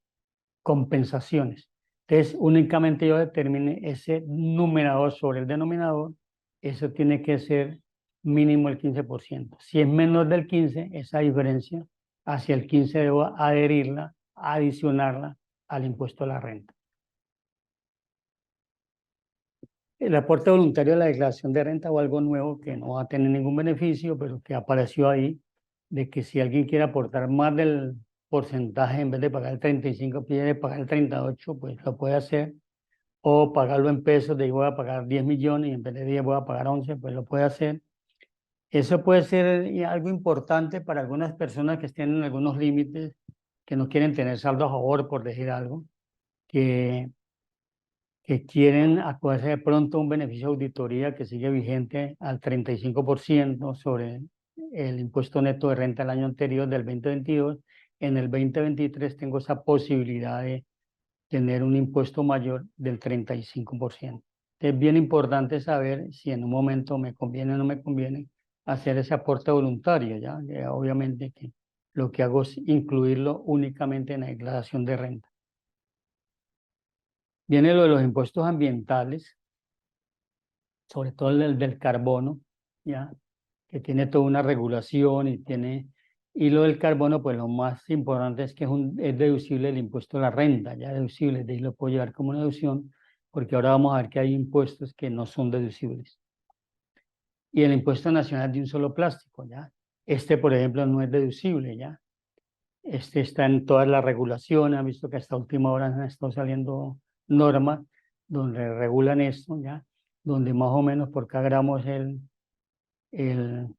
compensaciones. Entonces, únicamente yo determine ese numerador sobre el denominador, eso tiene que ser mínimo el 15%. Si es menor del 15, esa diferencia hacia el 15 debo adherirla, adicionarla al impuesto a la renta. El aporte voluntario a la declaración de renta o algo nuevo que no va a tener ningún beneficio, pero que apareció ahí, de que si alguien quiere aportar más del porcentaje, en vez de pagar el 35, quiere pagar el 38, pues lo puede hacer. O pagarlo en pesos, de ahí voy a pagar 10 millones y en vez de 10 voy a pagar 11, pues lo puede hacer. Eso puede ser algo importante para algunas personas que estén en algunos límites, que no quieren tener saldo a favor, por decir algo, que quieren acogerse de pronto a un beneficio de auditoría que sigue vigente al 35% sobre el impuesto neto de renta del año anterior, del 2022. En el 2023 tengo esa posibilidad de tener un impuesto mayor del 35%. Es bien importante saber si en un momento me conviene o no me conviene hacer ese aporte voluntario, ¿ya? Obviamente que lo que hago es incluirlo únicamente en la declaración de renta. Viene lo de los impuestos ambientales, sobre todo el del carbono, ¿ya? Que tiene toda una regulación y lo del carbono, pues lo más importante es que es deducible el impuesto a la renta, ya deducible, de ahí lo puedo llevar como una deducción, porque ahora vamos a ver que hay impuestos que no son deducibles. Y el impuesto nacional de un solo plástico, ¿ya? Este, por ejemplo, no es deducible, ¿ya? Este está en todas las regulaciones, han visto que hasta última hora han estado saliendo normas donde regulan esto, ¿ya? Donde más o menos por cada gramo es el,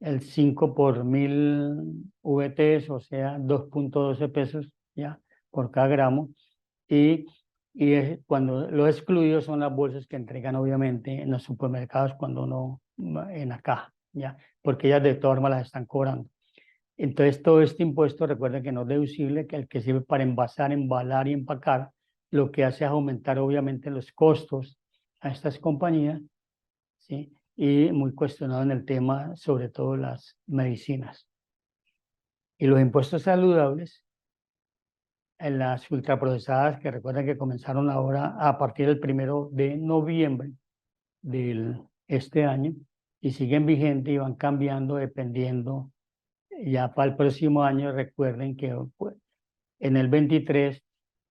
el 5 por 1000 VTs, o sea, 2.12 pesos, ¿ya? Por cada gramo. Y, cuando lo excluido son las bolsas que entregan obviamente en los supermercados cuando uno en la caja, ¿ya? Porque ellas de todas formas las están cobrando. Entonces, todo este impuesto, recuerden que no es deducible, que el que sirve para envasar, embalar y empacar, lo que hace es aumentar obviamente los costos a estas compañías, ¿sí? Y muy cuestionado en el tema, sobre todo las medicinas. Y los impuestos saludables, en las ultraprocesadas, que recuerden que comenzaron ahora a partir del 1 de noviembre de este año, y siguen vigentes y van cambiando dependiendo. Ya para el próximo año, recuerden que pues, en el 23,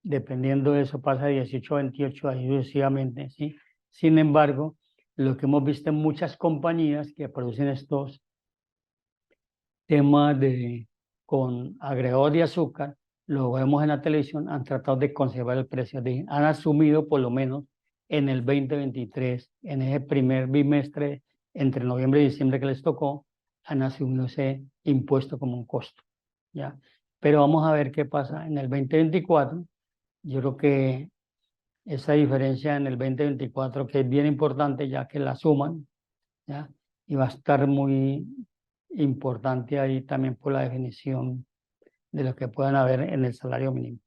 dependiendo de eso, pasa de 18 a 28, ahí sucesivamente, ¿sí? Sin embargo, lo que hemos visto en muchas compañías que producen estos temas con agregados de azúcar, lo vemos en la televisión, han tratado de conservar el precio, han asumido por lo menos en el 2023, en ese primer bimestre, entre noviembre y diciembre que les tocó, han asumido ese impuesto como un costo, ¿ya? Pero vamos a ver qué pasa en el 2024. Yo creo que esa diferencia en el 2024, que es bien importante ya que la suman, ¿ya? Y va a estar muy importante ahí también por la definición de lo que puedan haber en el salario mínimo,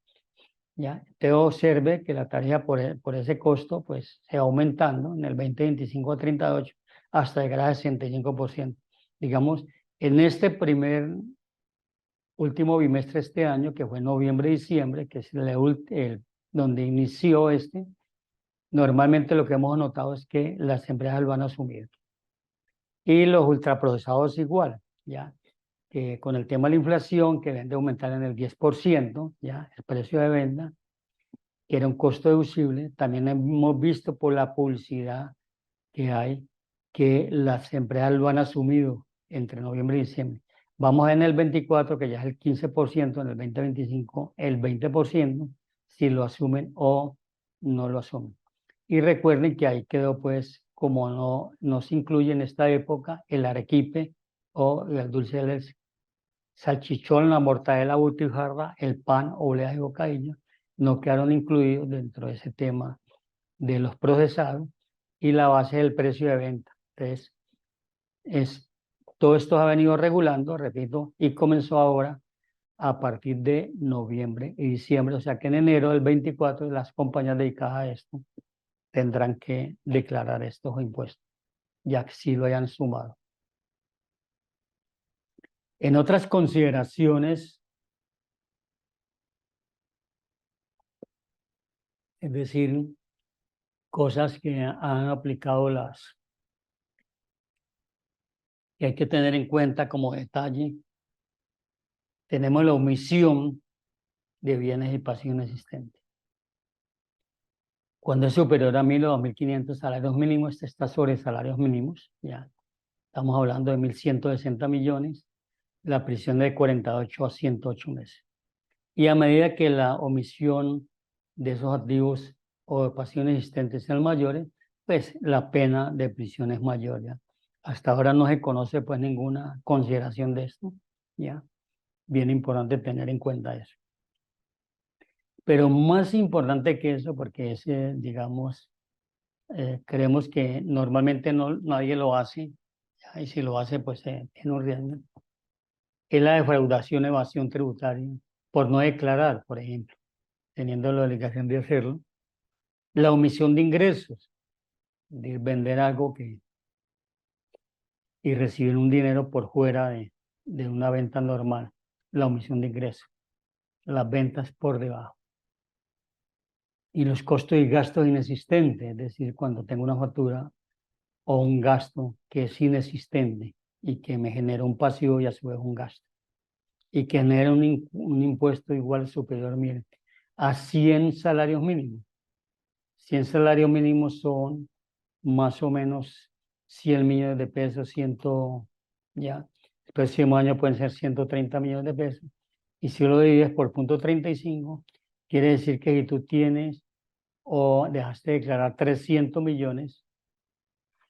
¿ya? Te observe que la tarifa por ese costo pues se va aumentando en el 2025 a 38 hasta llegar a 65%. Digamos, en este último bimestre este año, que fue noviembre-diciembre, que es donde inició normalmente lo que hemos notado es que las empresas lo han asumido. Y los ultraprocesados igual, ¿ya? Que con el tema de la inflación, que deben de aumentar en el 10%, ¿ya? El precio de venta, que era un costo deducible. También hemos visto por la publicidad que hay que las empresas lo han asumido entre noviembre y diciembre. Vamos en el 24, que ya es el 15%, en el 2025 el 20%, si lo asumen o no lo asumen. Y recuerden que ahí quedó pues, como no se incluye en esta época, el arequipe o el dulce de leche, salchichón, la mortadela, butifarra, el pan, obleas y bocadillo, no quedaron incluidos dentro de ese tema de los procesados y la base del precio de venta. Entonces, todo esto ha venido regulando, repito, y comenzó ahora a partir de noviembre y diciembre, o sea que en enero del 24 las compañías dedicadas a esto tendrán que declarar estos impuestos, ya que sí lo hayan sumado. En otras consideraciones, es decir, cosas que han aplicado que hay que tener en cuenta como detalle, tenemos la omisión de bienes y pasivos existentes. Cuando es superior a 1.000 o 2.500 salarios mínimos, este está sobre salarios mínimos, ya estamos hablando de 1.160 millones, la prisión de 48 a 108 meses. Y a medida que la omisión de esos activos o de pasiones existentes sean mayores, pues la pena de prisión es mayor, ¿ya? Hasta ahora no se conoce pues ninguna consideración de esto, ¿ya? Bien importante tener en cuenta eso. Pero más importante que eso, porque ese, digamos, creemos que normalmente nadie lo hace, ¿ya? Y si lo hace, pues tiene un riesgo, es la defraudación, evasión tributaria, por no declarar, por ejemplo. teniendo la obligación de hacerlo. La omisión de ingresos, de vender algo y recibir un dinero por fuera de una venta normal. La omisión de ingresos. Las ventas por debajo. Y los costos y gastos inexistentes, es decir, cuando tengo una factura o un gasto que es inexistente y que me genera un pasivo y a su vez un gasto. Y que genera un impuesto igual o superior, miren, a 100 salarios mínimos. 100 salarios mínimos son más o menos 100 millones de pesos, ya. El próximo año pueden ser 130 millones de pesos. Y si lo divides por 0.35, quiere decir que si tú tienes o dejaste de declarar 300 millones,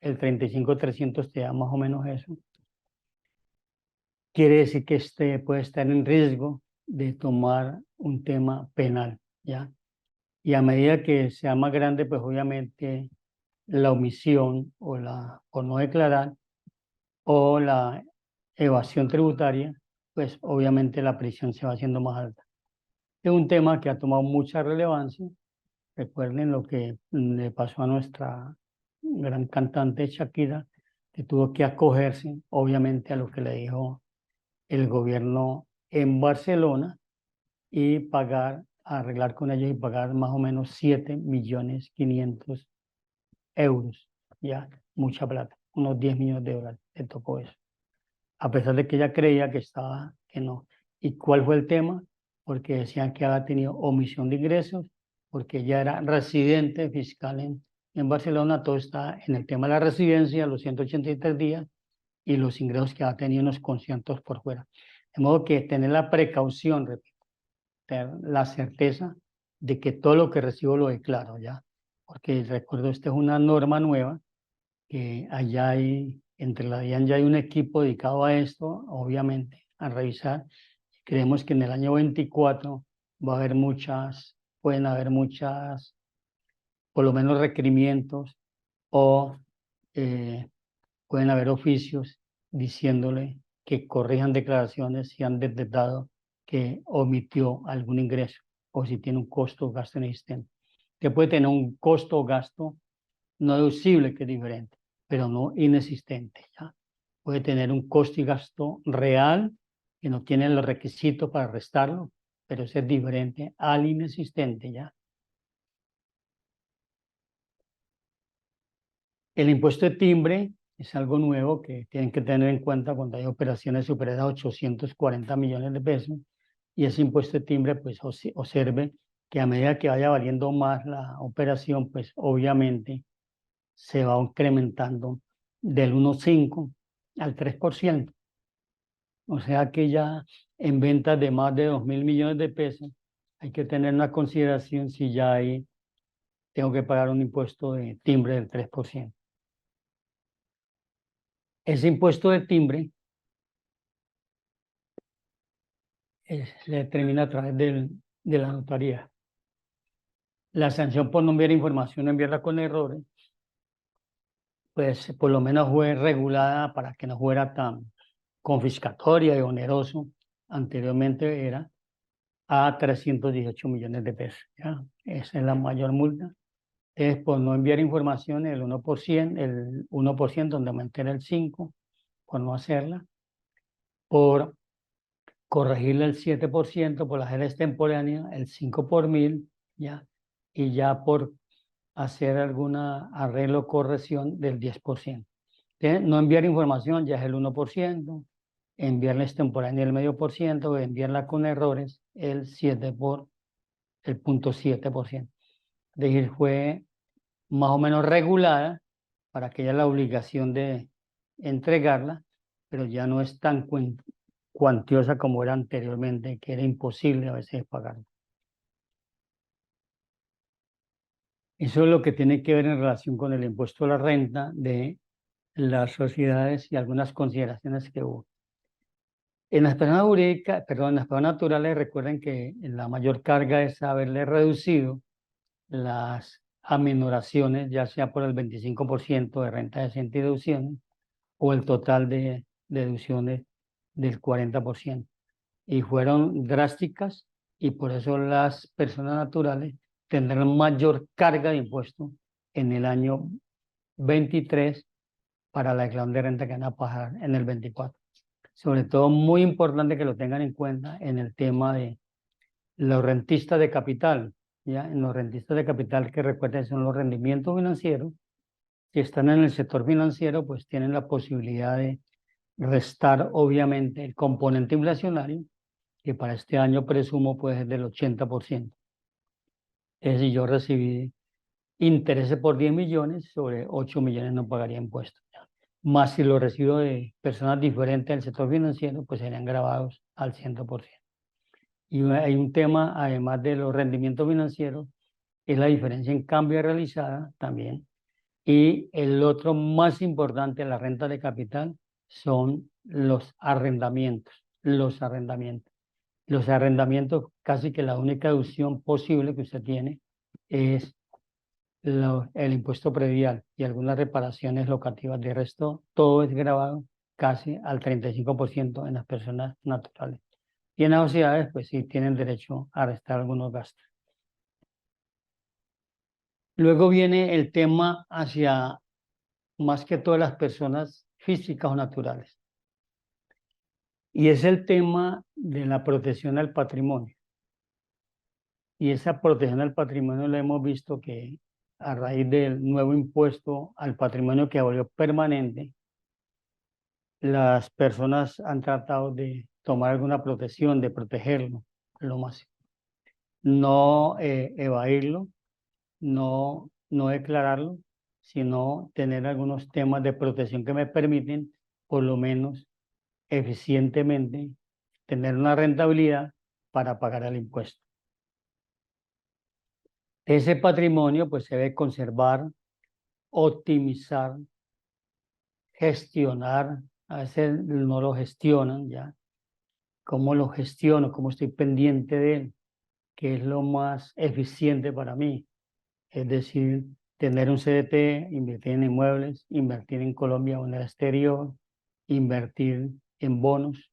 el 35,300 te da más o menos eso. Quiere decir que puede estar en riesgo de tomar un tema penal, ¿ya? Y a medida que sea más grande, pues obviamente la omisión o no declarar o la evasión tributaria, pues obviamente la prisión se va haciendo más alta. Es un tema que ha tomado mucha relevancia. Recuerden lo que le pasó a nuestra gran cantante Shakira, que tuvo que acogerse, obviamente, a lo que le dijo el gobierno en Barcelona y arreglar con ellos y pagar más o menos 7.500.000 euros. Ya, mucha plata, unos 10 millones de dólares, le tocó eso. A pesar de que ella creía que no. ¿Y cuál fue el tema? Porque decían que había tenido omisión de ingresos, porque ella era residente fiscal en Barcelona, todo está en el tema de la residencia, los 183 días, y los ingresos que ha tenido en los conciertos por fuera. De modo que tener la precaución, repito, tener la certeza de que todo lo que recibo lo declaro, ¿ya? Porque recuerdo, esta es una norma nueva, que allá entre la DIAN ya hay un equipo dedicado a esto, obviamente, a revisar. Creemos que en el año 24 pueden haber muchas, por lo menos requerimientos o pueden haber oficios diciéndole que corrijan declaraciones si han detectado que omitió algún ingreso o si tiene un costo o gasto inexistente. Que puede tener un costo o gasto no deducible, que es diferente, pero no inexistente, ¿ya? Puede tener un costo y gasto real que no tiene los requisitos para restarlo, pero ese es diferente al inexistente, ¿ya? El impuesto de timbre es algo nuevo que tienen que tener en cuenta cuando hay operaciones superiores a 840 millones de pesos, y ese impuesto de timbre, pues observe que a medida que vaya valiendo más la operación, pues obviamente se va incrementando del 1,5 al 3%. O sea que ya en ventas de más de 2.000 millones de pesos hay que tener una consideración si ya ahí tengo que pagar un impuesto de timbre del 3%. Ese impuesto de timbre se determina a través de la notaría. La sanción por no enviar información, enviarla con errores, pues por lo menos fue regulada para que no fuera tan confiscatoria y oneroso. Anteriormente era a 318 millones de pesos, ¿ya? Esa es la mayor multa. Es por no enviar información el 1%, donde aumenté el 5%, por no hacerla, por corregirle el 7%, por hacer extemporánea, el 5 por 1.000, ¿ya? Y ya por hacer alguna arreglo o corrección del 10%. No enviar información ya es el 1%, enviarla extemporánea el 0,5%, enviarla con errores el 0,7%. Es decir, fue más o menos regulada para que haya la obligación de entregarla, pero ya no es tan cuantiosa como era anteriormente, que era imposible a veces pagarla. Eso es lo que tiene que ver en relación con el impuesto a la renta de las sociedades y algunas consideraciones que hubo. En las personas jurídicas, perdón, en las personas naturales, recuerden que la mayor carga es haberle reducido las aminoraciones, ya sea por el 25% de renta decente y deducciones, o el total de deducciones del 40%. Y fueron drásticas y por eso las personas naturales tendrán mayor carga de impuestos en el año 23 para la declaración de renta que van a pagar en el 24. Sobre todo, muy importante que lo tengan en cuenta en el tema de los rentistas de capital. ¿Ya? En los rentistas de capital, que recuerden son los rendimientos financieros, si están en el sector financiero, pues tienen la posibilidad de restar, obviamente, el componente inflacionario, que para este año presumo puede ser del 80%. Es decir, yo recibí intereses por 10 millones, sobre 8 millones no pagaría impuestos. ¿Ya? Más si lo recibo de personas diferentes del sector financiero, pues serían grabados al 100%. Y hay un tema, además de los rendimientos financieros, es la diferencia en cambio realizada también. Y el otro más importante, la renta de capital, son los arrendamientos. Los arrendamientos. Los arrendamientos, casi que la única deducción posible que usted tiene es el impuesto predial y algunas reparaciones locativas. De resto, todo es grabado casi al 35% en las personas naturales. Y en las sociedades, pues sí, tienen derecho a restar algunos gastos. Luego viene el tema hacia más que todas las personas físicas o naturales. Y es el tema de la protección al patrimonio. Y esa protección al patrimonio la hemos visto que a raíz del nuevo impuesto al patrimonio que volvió permanente, las personas han tratado de tomar alguna protección, de protegerlo lo máximo. No evadirlo, no declararlo, sino tener algunos temas de protección que me permiten, por lo menos eficientemente, tener una rentabilidad para pagar el impuesto. Ese patrimonio pues se debe conservar, optimizar, gestionar. A veces no lo gestionan ya. ¿Cómo lo gestiono? ¿Cómo estoy pendiente de él? ¿Qué es lo más eficiente para mí? Es decir, tener un CDT, invertir en inmuebles, invertir en Colombia o en el exterior, invertir en bonos.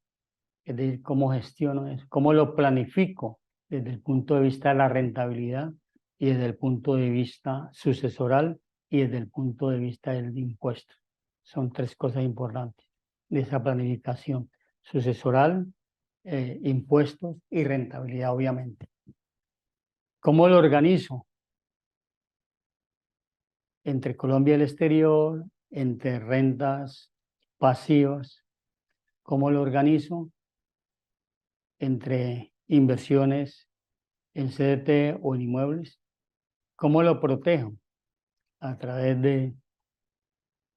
Es decir, cómo gestiono eso, cómo lo planifico desde el punto de vista de la rentabilidad y desde el punto de vista sucesoral y desde el punto de vista del impuesto. Son tres cosas importantes de esa planificación: sucesoral, impuestos y rentabilidad, obviamente. ¿Cómo lo organizo? Entre Colombia y el exterior, entre rentas pasivas. ¿Cómo lo organizo? Entre inversiones en CDT o en inmuebles. ¿Cómo lo protejo? A través de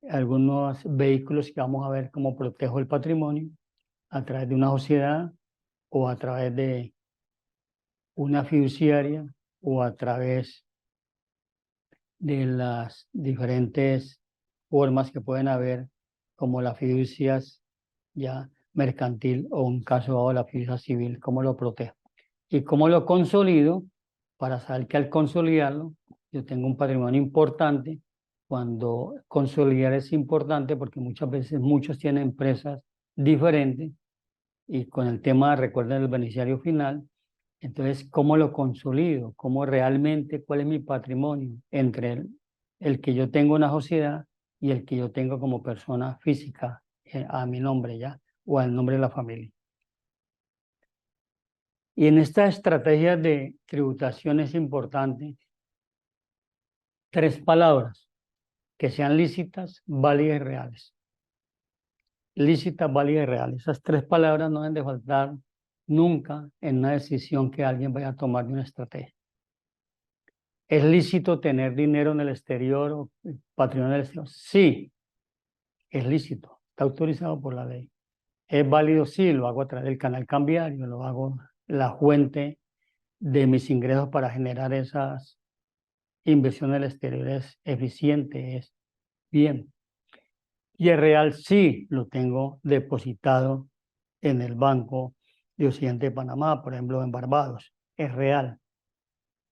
algunos vehículos que vamos a ver cómo protejo el patrimonio, a través de una sociedad o a través de una fiduciaria o a través de las diferentes formas que pueden haber, como las fiducias ya mercantil o un caso dado la fiducia civil. ¿Cómo lo protejo? Y cómo lo consolido, para saber que al consolidarlo yo tengo un patrimonio importante. Cuando consolidar es importante porque muchas veces muchos tienen empresas diferentes y con el tema, recuerden, el beneficiario final. Entonces, ¿cómo lo consolido? ¿Cómo realmente, cuál es mi patrimonio entre el que yo tengo en una sociedad y el que yo tengo como persona física a mi nombre ya o al nombre de la familia? Y en esta estrategia de tributación es importante tres palabras: que sean lícitas, válidas y reales. Lícitas, válidas y reales. Esas tres palabras no deben de faltar nunca en una decisión que alguien vaya a tomar de una estrategia. ¿Es lícito tener dinero en el exterior o patrimonio en el exterior? Sí, es lícito, está autorizado por la ley. ¿Es válido? Sí, lo hago a través del canal cambiario, lo hago la fuente de mis ingresos para generar esas inversiones en el exterior. Es eficiente, es bien. Y es real, sí, lo tengo depositado en el Banco de Occidente de Panamá, por ejemplo, en Barbados. Es real.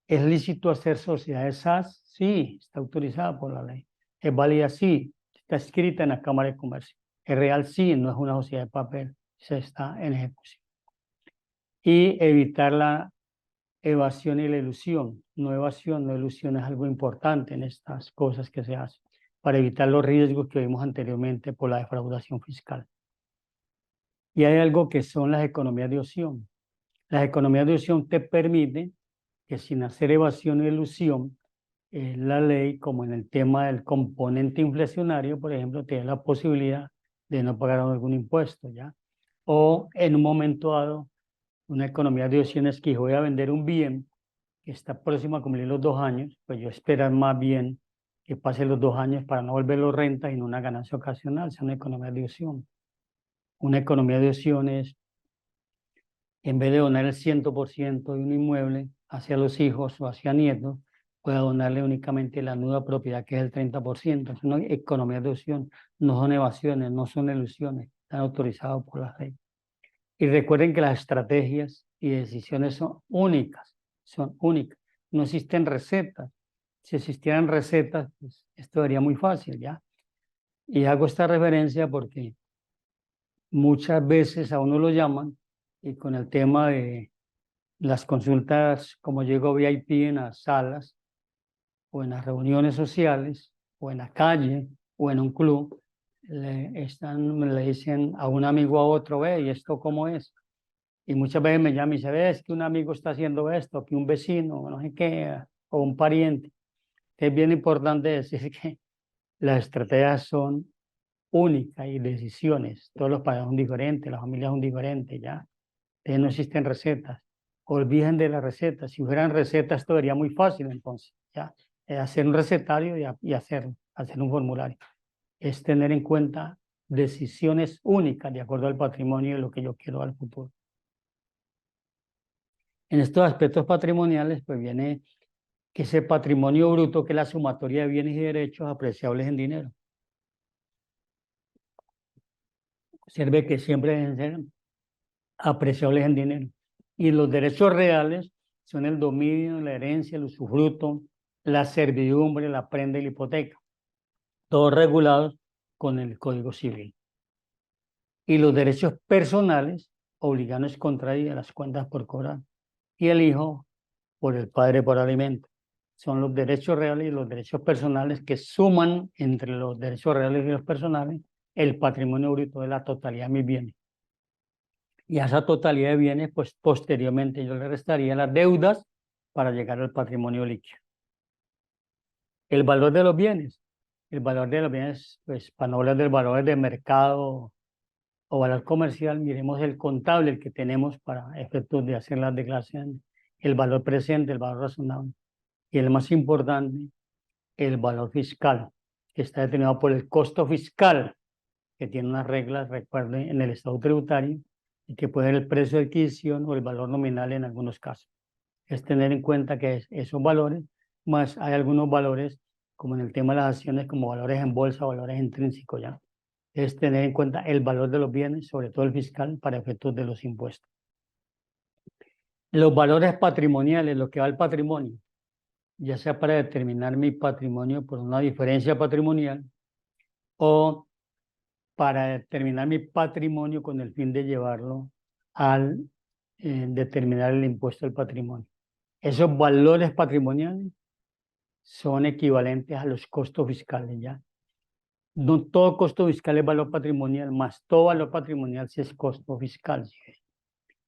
¿Es lícito hacer sociedades SAS? Sí, está autorizada por la ley. ¿Es válida? Sí, está escrita en la Cámara de Comercio. ¿Es real? Sí, no es una sociedad de papel, se está en ejecución. Y evitar la evasión y la ilusión. No evasión, no ilusión es algo importante en estas cosas que se hacen para evitar los riesgos que vimos anteriormente por la defraudación fiscal. Y hay algo que son las economías de opción. Las economías de opción te permiten que sin hacer evasión o ilusión, la ley, como en el tema del componente inflacionario, por ejemplo, tiene la posibilidad de no pagar algún impuesto, ¿ya? O en un momento dado, una economía de opciones que yo voy a vender un bien que está próximo a cumplir los 2 años, pues yo esperar más bien que pasen los 2 años para no volverlo renta y no una ganancia ocasional, es una economía de opción. Una economía de opciones, en vez de donar el 100% de un inmueble hacia los hijos o hacia nietos, pueda donarle únicamente la nueva propiedad, que es el 30%. Es una economía de opción, no son evasiones, no son ilusiones, están autorizados por la ley. Y recuerden que las estrategias y decisiones son únicas, son únicas. No existen recetas. Si existieran recetas, pues esto sería muy fácil, ¿ya? Y hago esta referencia porque muchas veces a uno lo llaman y con el tema de las consultas, como llego VIP en las salas o en las reuniones sociales o en la calle o en un club, le dicen a un amigo a otro, ve, ¿y esto cómo es? Y muchas veces me llama y dice, ves que un amigo está haciendo esto, que un vecino, no sé qué, o un pariente. Es bien importante decir que las estrategias son únicas y decisiones. Todos los países son diferentes, las familias son diferentes, ¿ya? Entonces no existen recetas. Olviden de las recetas. Si hubieran recetas, esto sería muy fácil entonces, ¿ya? Hacer un recetario y hacerlo, hacer un formulario. Es tener en cuenta decisiones únicas de acuerdo al patrimonio y lo que yo quiero al futuro. En estos aspectos patrimoniales, pues viene que ese patrimonio bruto, que es la sumatoria de bienes y derechos apreciables en dinero. Observe que siempre deben ser apreciables en dinero. Y los derechos reales son el dominio, la herencia, el usufructo, la servidumbre, la prenda y la hipoteca, todos regulados con el Código Civil. Y los derechos personales obligan a contraer las cuentas por cobrar. Y el hijo por el padre por alimento. Son los derechos reales y los derechos personales que suman entre los derechos reales y los personales el patrimonio bruto de la totalidad de mis bienes. Y a esa totalidad de bienes, pues posteriormente yo le restaría las deudas para llegar al patrimonio líquido. El valor de los bienes. El valor de los bienes, pues para no hablar del valor de mercado o valor comercial, miremos el contable, el que tenemos para efectos de hacer las declaraciones, el valor presente, el valor razonable. Y el más importante, el valor fiscal, que está determinado por el costo fiscal, que tiene unas reglas, recuerden, en el estado tributario, y que puede ser el precio de adquisición o el valor nominal en algunos casos. Es tener en cuenta que esos valores, más hay algunos valores, como en el tema de las acciones, como valores en bolsa, valores intrínsecos, ¿ya? Es tener en cuenta el valor de los bienes, sobre todo el fiscal, para efectos de los impuestos. Los valores patrimoniales, lo que va al patrimonio, ya sea para determinar mi patrimonio por una diferencia patrimonial o para determinar mi patrimonio con el fin de llevarlo al determinar el impuesto al patrimonio. Esos valores patrimoniales son equivalentes a los costos fiscales, ¿ya? No todo costo fiscal es valor patrimonial, más todo valor patrimonial sí es costo fiscal, ¿sí?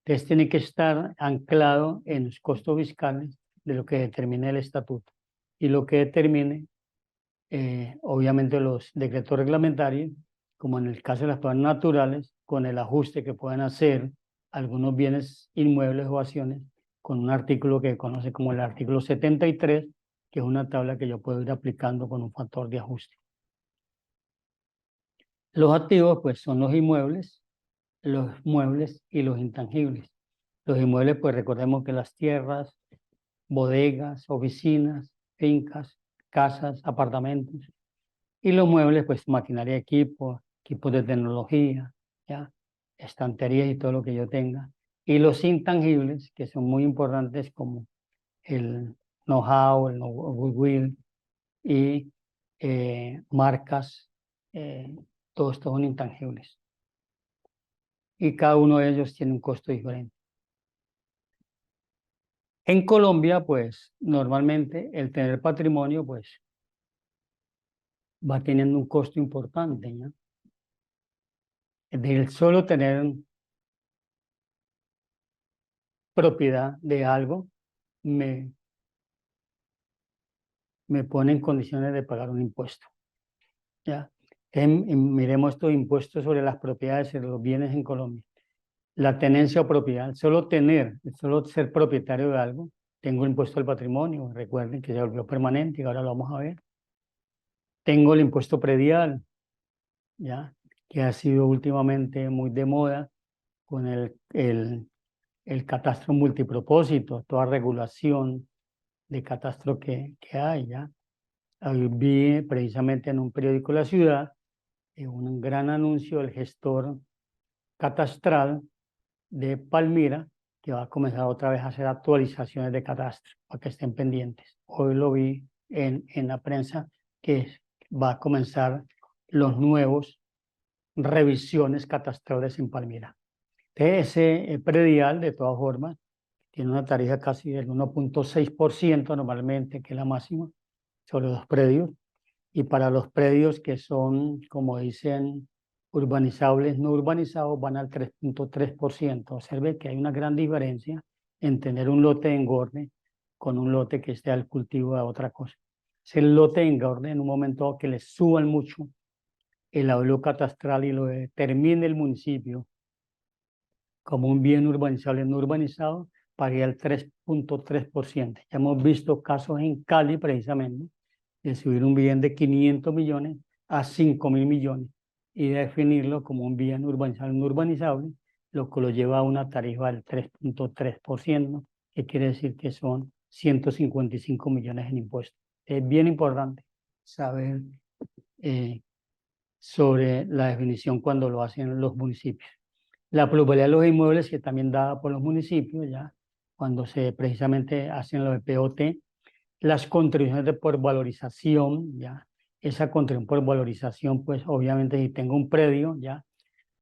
Entonces tiene que estar anclado en los costos fiscales de lo que determine el estatuto y lo que determine, obviamente, los decretos reglamentarios, como en el caso de las personas naturales, con el ajuste que puedan hacer algunos bienes inmuebles o acciones, con un artículo que se conoce como el artículo 73, que es una tabla que yo puedo ir aplicando con un factor de ajuste. Los activos, pues, son los inmuebles, los muebles y los intangibles. Los inmuebles, pues recordemos que las tierras, bodegas, oficinas, fincas, casas, apartamentos. Y los muebles, pues maquinaria, equipos de tecnología, ¿ya? Estanterías y todo lo que yo tenga. Y los intangibles, que son muy importantes, como el know-how, el goodwill y marcas, todos estos son intangibles. Y cada uno de ellos tiene un costo diferente. En Colombia, pues, normalmente el tener patrimonio, pues, va teniendo un costo importante, ¿no? Del solo tener propiedad de algo, me, me pone en condiciones de pagar un impuesto, ¿ya? Miremos estos impuestos sobre las propiedades y los bienes en Colombia. La tenencia o propiedad, solo ser propietario de algo, tengo el impuesto al patrimonio, recuerden que se volvió permanente y ahora lo vamos a ver. Tengo el impuesto predial, ¿ya? Que ha sido últimamente muy de moda con el catastro multipropósito, toda regulación de catastro que hay, ¿ya? Ahí vi precisamente en un periódico de la ciudad un gran anuncio del gestor catastral de Palmira, que va a comenzar otra vez a hacer actualizaciones de catastro, para que estén pendientes. Hoy lo vi en la prensa, que va a comenzar los nuevos revisiones catastrales en Palmira. Ese predial, de todas formas, tiene una tarifa casi del 1.6% normalmente, que es la máxima, sobre los predios. Y para los predios que son, como dicen, urbanizables, no urbanizados, van al 3.3%. Observe que hay una gran diferencia en tener un lote de engorde con un lote que esté al cultivo de otra cosa. Si el lote de engorde, en un momento que le suban mucho el avalúo catastral y lo determine el municipio como un bien urbanizable no urbanizado, pagué el 3.3%. Ya hemos visto casos en Cali precisamente de subir un bien de 500 millones a 5.000 millones y definirlo como un bien urbanizable no urbanizable, lo que lo lleva a una tarifa del 3.3%, que quiere decir que son 155 millones en impuestos. Es bien importante saber sobre la definición cuando lo hacen los municipios. La plusvalía de los inmuebles, que también dada por los municipios, ya cuando se precisamente hacen los de POT, las contribuciones de por valorización, ya esa contribución por valorización, pues obviamente si tengo un predio, ya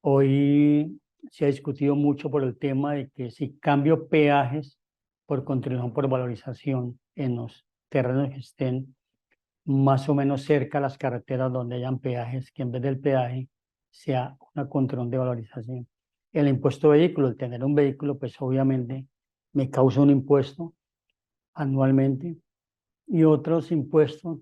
hoy se ha discutido mucho por el tema de que si cambio peajes por contribución por valorización en los terrenos que estén más o menos cerca a las carreteras donde hayan peajes, que en vez del peaje sea una control de valorización. El impuesto vehículo, el tener un vehículo, pues obviamente me causa un impuesto anualmente y otros impuestos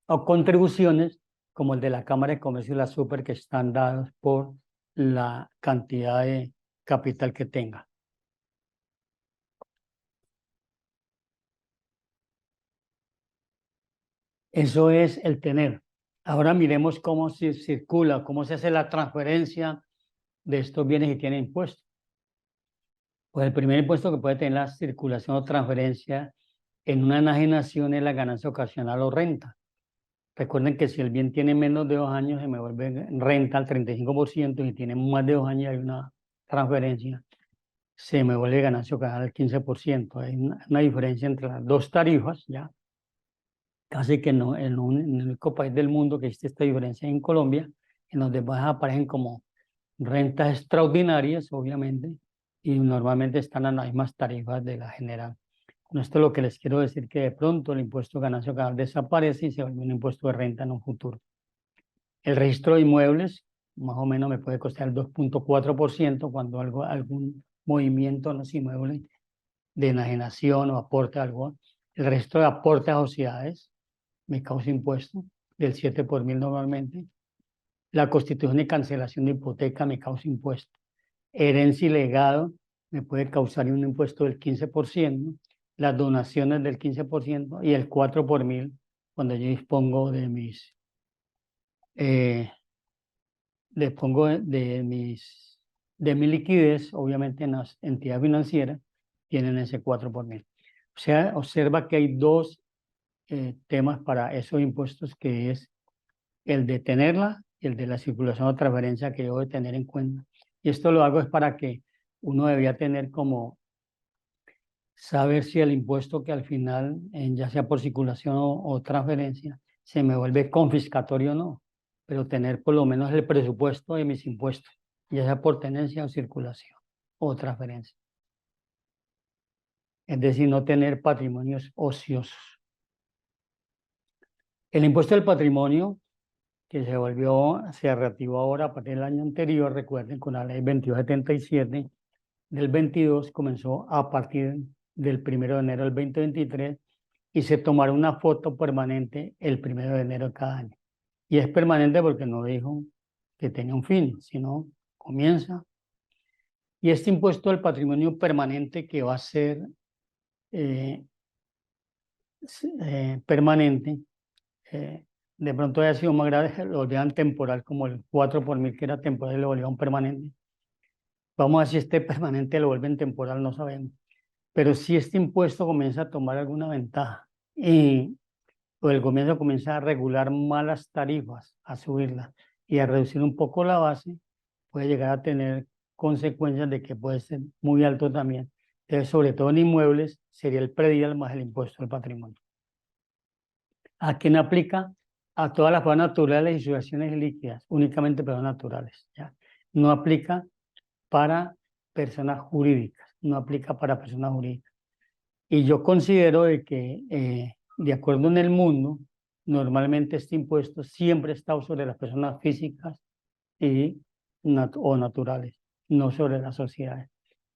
o contribuciones como el de la Cámara de Comercio y la Super, que están dados por la cantidad de capital que tenga. Eso es el tener. Ahora miremos cómo se circula, cómo se hace la transferencia de estos bienes que tienen impuestos. Pues el primer impuesto que puede tener la circulación o transferencia en una enajenación es la ganancia ocasional o renta. Recuerden que si el bien tiene menos de 2 años, se me vuelve renta al 35%, y si tiene más de 2 años hay una transferencia, se me vuelve ganancia ocasional al 15%. Hay una diferencia entre las dos tarifas, ya. Casi que no, en el único país del mundo que existe esta diferencia en Colombia, en los demás aparecen como rentas extraordinarias, obviamente, y normalmente están a las mismas tarifas de la general. Con esto lo que les quiero decir que de pronto el impuesto de ganancia ocasional desaparece y se vuelve un impuesto de renta en un futuro. El registro de inmuebles más o menos me puede costar el 2.4% cuando algún movimiento en los inmuebles de enajenación o aporte a algo. El registro de aporte a sociedades me causa impuesto del 7 por mil normalmente. La constitución y cancelación de hipoteca me causa impuesto. Herencia y legado me puede causar un impuesto del 15%, las donaciones del 15% y el 4 por mil cuando yo dispongo de mis, de mi liquidez, obviamente en las entidades financieras tienen ese 4 por mil. O sea, observa que hay dos temas para esos impuestos, que es el de tenerla y el de la circulación o transferencia, que debo de tener en cuenta. Y esto lo hago es para que uno debía tener como saber si el impuesto que al final, ya sea por circulación o transferencia, se me vuelve confiscatorio o no, pero tener por lo menos el presupuesto de mis impuestos, ya sea por tenencia o circulación o transferencia. es decir, no tener patrimonios ociosos. El impuesto del patrimonio, que se reactivó ahora a partir del año anterior, recuerden, con la ley 2277 del 22, comenzó a partir del 1 de enero del 2023 y se tomará una foto permanente el 1 de enero de cada año. Y es permanente porque no dijo que tenía un fin, sino comienza. Y este impuesto al patrimonio permanente que va a ser permanente, de pronto haya sido más grave, lo volvían temporal, como el 4 por mil que era temporal y lo volvían permanente. Vamos a ver si este permanente lo vuelven temporal, no sabemos. Pero si este impuesto comienza a tomar alguna ventaja y o el gobierno comienza a regular malas tarifas, a subirlas y a reducir un poco la base, puede llegar a tener consecuencias de que puede ser muy alto también. Entonces, sobre todo en inmuebles, sería el predial más el impuesto al patrimonio. ¿A quién aplica? A todas las personas naturales y sus acciones líquidas, únicamente personas naturales. ¿Ya? No aplica para personas jurídicas, no aplica para personas jurídicas. Y yo considero de que, de acuerdo en el mundo, normalmente este impuesto siempre está sobre las personas físicas y, o naturales, no sobre las sociedades.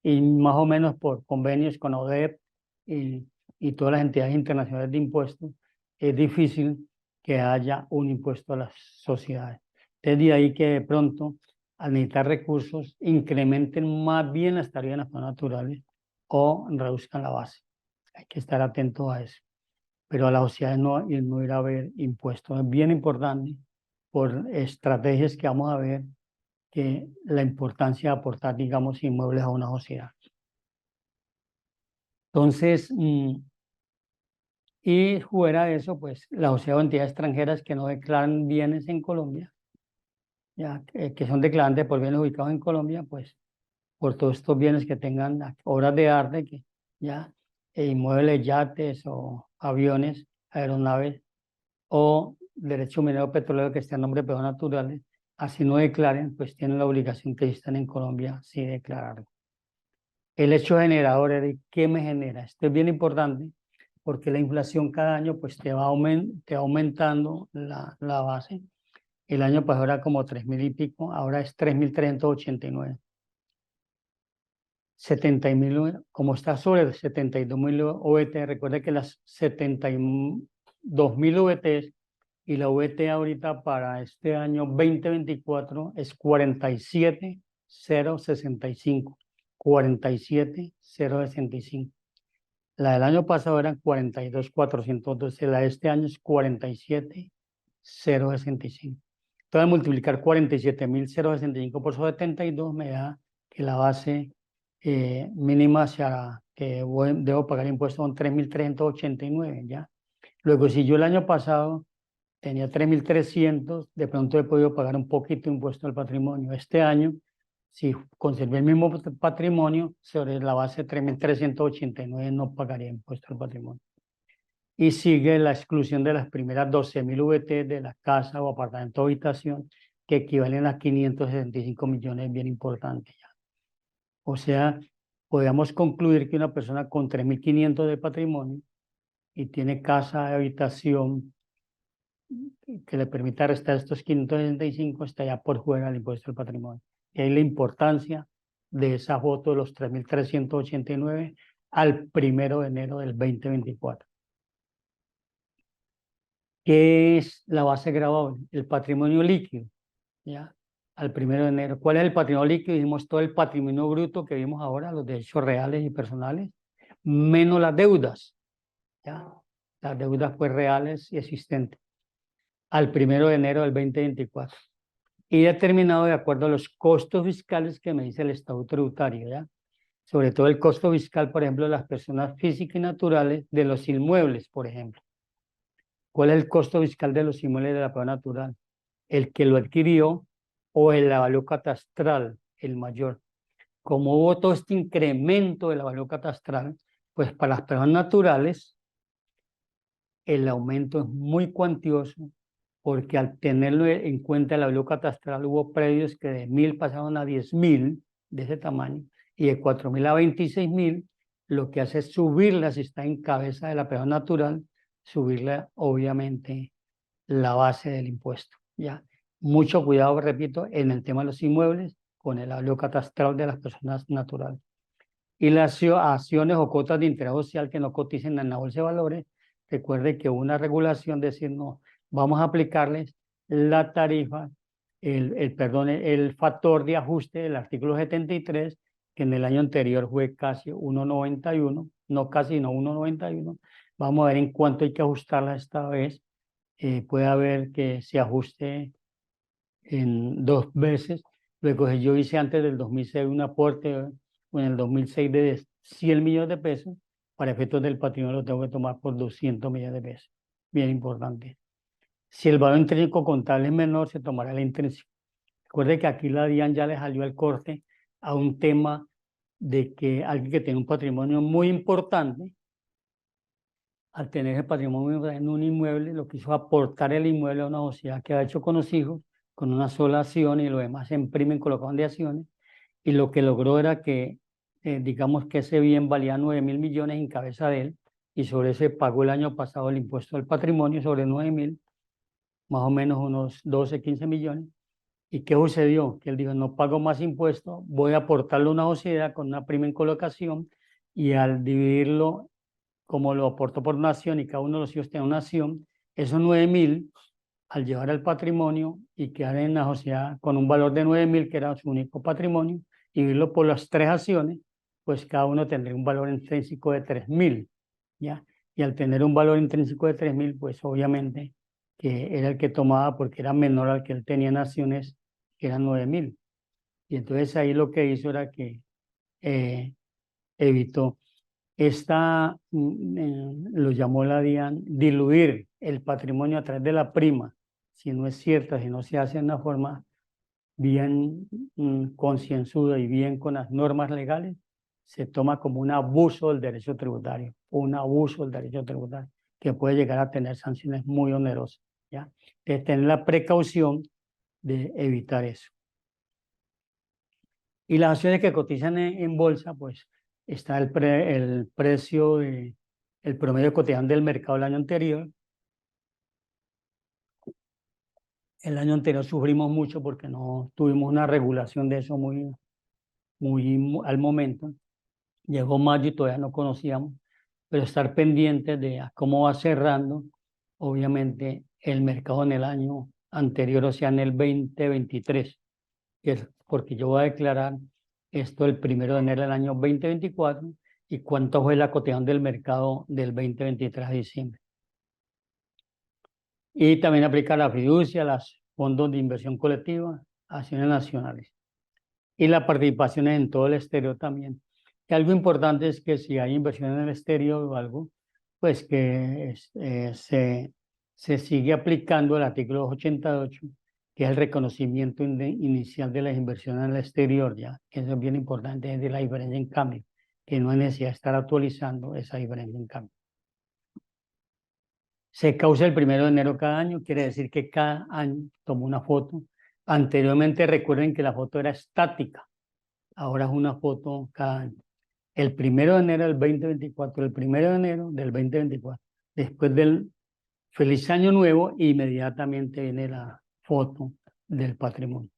Y más o menos por convenios con ODEP y todas las entidades internacionales de impuestos, es difícil que haya un impuesto a las sociedades. Es de ahí que de pronto, al necesitar recursos, incrementen más bien las tarifas de las personas naturales o reduzcan la base. Hay que estar atento a eso. Pero a la sociedad no irá a haber impuestos. Es bien importante por estrategias que vamos a ver que la importancia de aportar, digamos, inmuebles a una sociedad. Entonces, y fuera de eso, pues la sociedad o entidades extranjeras que no declaran bienes en Colombia, ya, que son declarantes por bienes ubicados en Colombia, pues por todos estos bienes que tengan obras de arte, que ya, inmuebles, yates o aviones, aeronaves o derecho minero petrolero que esté a nombre de personas naturales, así no declaren, pues tienen la obligación que están en Colombia sí declararlo. El hecho generador es de qué me genera. Esto es bien importante porque la inflación cada año pues te va aumentando la base. El año pasado era como 3.000 y pico, ahora es 3.389. 70.000, como está sobre 72.000 VT, recuerde que las 72.000 VT y la VT ahorita para este año 2024 es 47.065. 47.065. La del año pasado eran 42.412, la de este año es 47.065. Entonces, multiplicar 47.065 por 72 me da que la base mínima hacia que debo pagar impuestos son 3.389, ¿ya? Luego, si yo el año pasado tenía 3.300, de pronto he podido pagar un poquito de impuesto al patrimonio. Este año, si conservé el mismo patrimonio, sobre la base de 3.389 no pagaría impuesto al patrimonio. Y sigue la exclusión de las primeras 12.000 VT de la casa o apartamento o habitación, que equivalen a 565 millones, bien importante ya. O sea, podemos concluir que una persona con 3.500 de patrimonio y tiene casa, habitación, que le permita restar estos 565, está ya por fuera del impuesto al patrimonio. Y ahí la importancia de esa foto de los 3.389 al 1 de enero del 2024. ¿Qué es la base gravable? El patrimonio líquido, ¿ya? Al 1 de enero. ¿Cuál es el patrimonio líquido? Dijimos todo el patrimonio bruto que vimos ahora, los derechos reales y personales, menos las deudas, ¿ya? Las deudas pues reales y existentes, al 1 de enero del 2024. Y determinado de acuerdo a los costos fiscales que me dice el Estado tributario, ¿ya? Sobre todo el costo fiscal, por ejemplo, de las personas físicas y naturales, de los inmuebles, por ejemplo. ¿Cuál es el costo fiscal de los inmuebles de la persona natural? El que lo adquirió o el valor catastral, el mayor. Como hubo todo este incremento de la valor catastral, pues para las personas naturales el aumento es muy cuantioso porque al tenerlo en cuenta el valor catastral hubo predios que de 1.000 pasaron a 10.000 de ese tamaño y de 4.000 a 26.000, lo que hace es subirla, si está en cabeza de la persona natural, subirla obviamente la base del impuesto, ¿ya? Mucho cuidado, repito, en el tema de los inmuebles con el avalúo catastral de las personas naturales. Y las acciones o cuotas de interés social que no coticen en la bolsa de valores, recuerde que una regulación decir, no, vamos a aplicarles la tarifa, el factor de ajuste del artículo 73, que en el año anterior fue casi 1,91, no casi, no 1,91. Vamos a ver en cuánto hay que ajustarla esta vez. Puede haber que se ajuste en 2 veces. Luego, yo hice antes del 2006 un aporte en el 2006 de 100 millones de pesos, para efectos del patrimonio lo tengo que tomar por 200 millones de pesos. Bien importante. Si el valor intrínseco contable es menor, se tomará el intrínseco. Recuerde que aquí la DIAN ya le salió el corte a un tema de que alguien que tiene un patrimonio muy importante, al tener ese patrimonio en un inmueble, lo que hizo aportar el inmueble a una sociedad que ha hecho con los hijos, con una sola acción, y lo demás se imprimen, colocaban de acciones, y lo que logró era que, digamos que ese bien valía 9.000 millones en cabeza de él, y sobre ese pagó el año pasado el impuesto al patrimonio sobre 9.000, más o menos unos 12, 15 millones. ¿Y qué sucedió? Que él dijo, no pago más impuestos, voy a aportarlo a una sociedad con una prima en colocación, y al dividirlo, como lo aportó por una acción y cada uno de los hijos tiene una acción, esos 9.000, al llevar al patrimonio y quedar en la sociedad con un valor de 9.000, que era su único patrimonio, y dividirlo por las 3 acciones, pues cada uno tendría un valor intrínseco de 3.000, ¿ya? Y al tener un valor intrínseco de 3.000, pues obviamente que era el que tomaba, porque era menor al que él tenía en acciones, que eran 9.000. Y entonces ahí lo que hizo era que evitó lo llamó la DIAN, diluir el patrimonio a través de la prima. Si no es cierta, si no se hace de una forma bien concienzuda y bien con las normas legales, se toma como un abuso del derecho tributario, un abuso del derecho tributario, que puede llegar a tener sanciones muy onerosas, ¿ya? De tener la precaución de evitar eso. Y las acciones que cotizan en bolsa, pues está el precio, el promedio cotidiano del mercado el año anterior. El año anterior sufrimos mucho porque no tuvimos una regulación de eso muy al momento. Llegó mayo y todavía no conocíamos, pero estar pendientes de cómo va cerrando, obviamente, el mercado en el año anterior, o sea, en el 2023, que es porque yo voy a declarar esto el 1 de enero del año 2024 y cuánto fue la cotización del mercado del 2023 a diciembre. Y también aplica la fiducia, los fondos de inversión colectiva, acciones nacionales y las participaciones en todo el exterior también. Y algo importante es que si hay inversión en el exterior o algo, pues que se sigue aplicando el artículo 88, que es el reconocimiento inicial de las inversiones en el exterior, ya, que eso es bien importante, es de la diferencia en cambio, que no hay necesidad de estar actualizando esa diferencia en cambio. Se causa el 1 de enero cada año, quiere decir que cada año tomo una foto. Anteriormente recuerden que la foto era estática, ahora es una foto cada año. El 1 de enero del 2024, el 1 de enero del 2024, después del feliz año nuevo, inmediatamente viene la foto del patrimonio,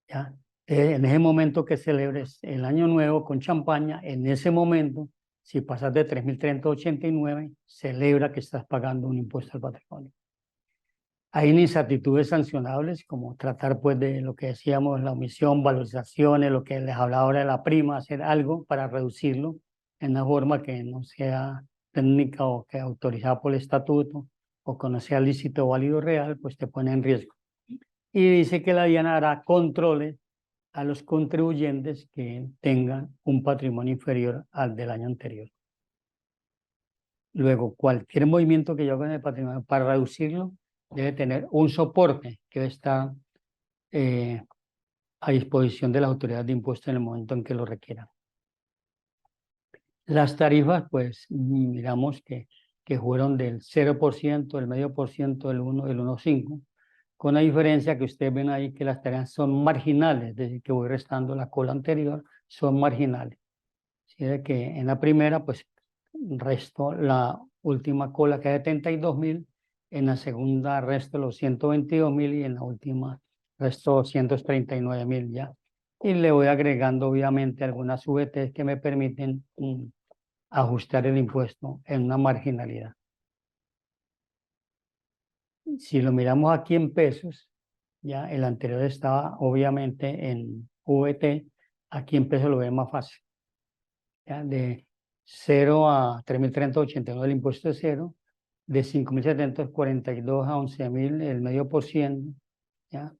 ¿ya? En ese momento que celebres el año nuevo con champaña, en ese momento, si pasas de 3.389, celebra que estás pagando un impuesto al patrimonio. Hay incertitudes sancionables, como tratar pues de lo que decíamos, la omisión, valorizaciones, lo que les hablaba ahora de la prima, hacer algo para reducirlo en una forma que no sea técnica o que autorizada por el estatuto, o que no sea lícito o válido real, pues te pone en riesgo. Y dice que la DIAN hará controles a los contribuyentes que tengan un patrimonio inferior al del año anterior. Luego, cualquier movimiento que yo haga en el patrimonio para reducirlo debe tener un soporte que está a disposición de las autoridades de impuestos en el momento en que lo requieran. Las tarifas, pues, miramos que fueron del 0%, del 0,5%, del 1%, del 1,5%, con la diferencia que ustedes ven ahí que las tarifas son marginales, es decir, que voy restando la cola anterior, son marginales. ¿sí? De que en la primera, pues, resto la última cola que es 72.000, en la segunda resto los 122.000 y en la última resto 239.000 ya. Y le voy agregando obviamente algunas VTs que me permiten ajustar el impuesto en una marginalidad. Si lo miramos aquí en pesos, ya el anterior estaba obviamente en VT, aquí en pesos lo ve más fácil. ¿Ya? De 0 a 3.389 el impuesto es 0, de 5.742 a 11.000 el medio por ciento, ¿ya?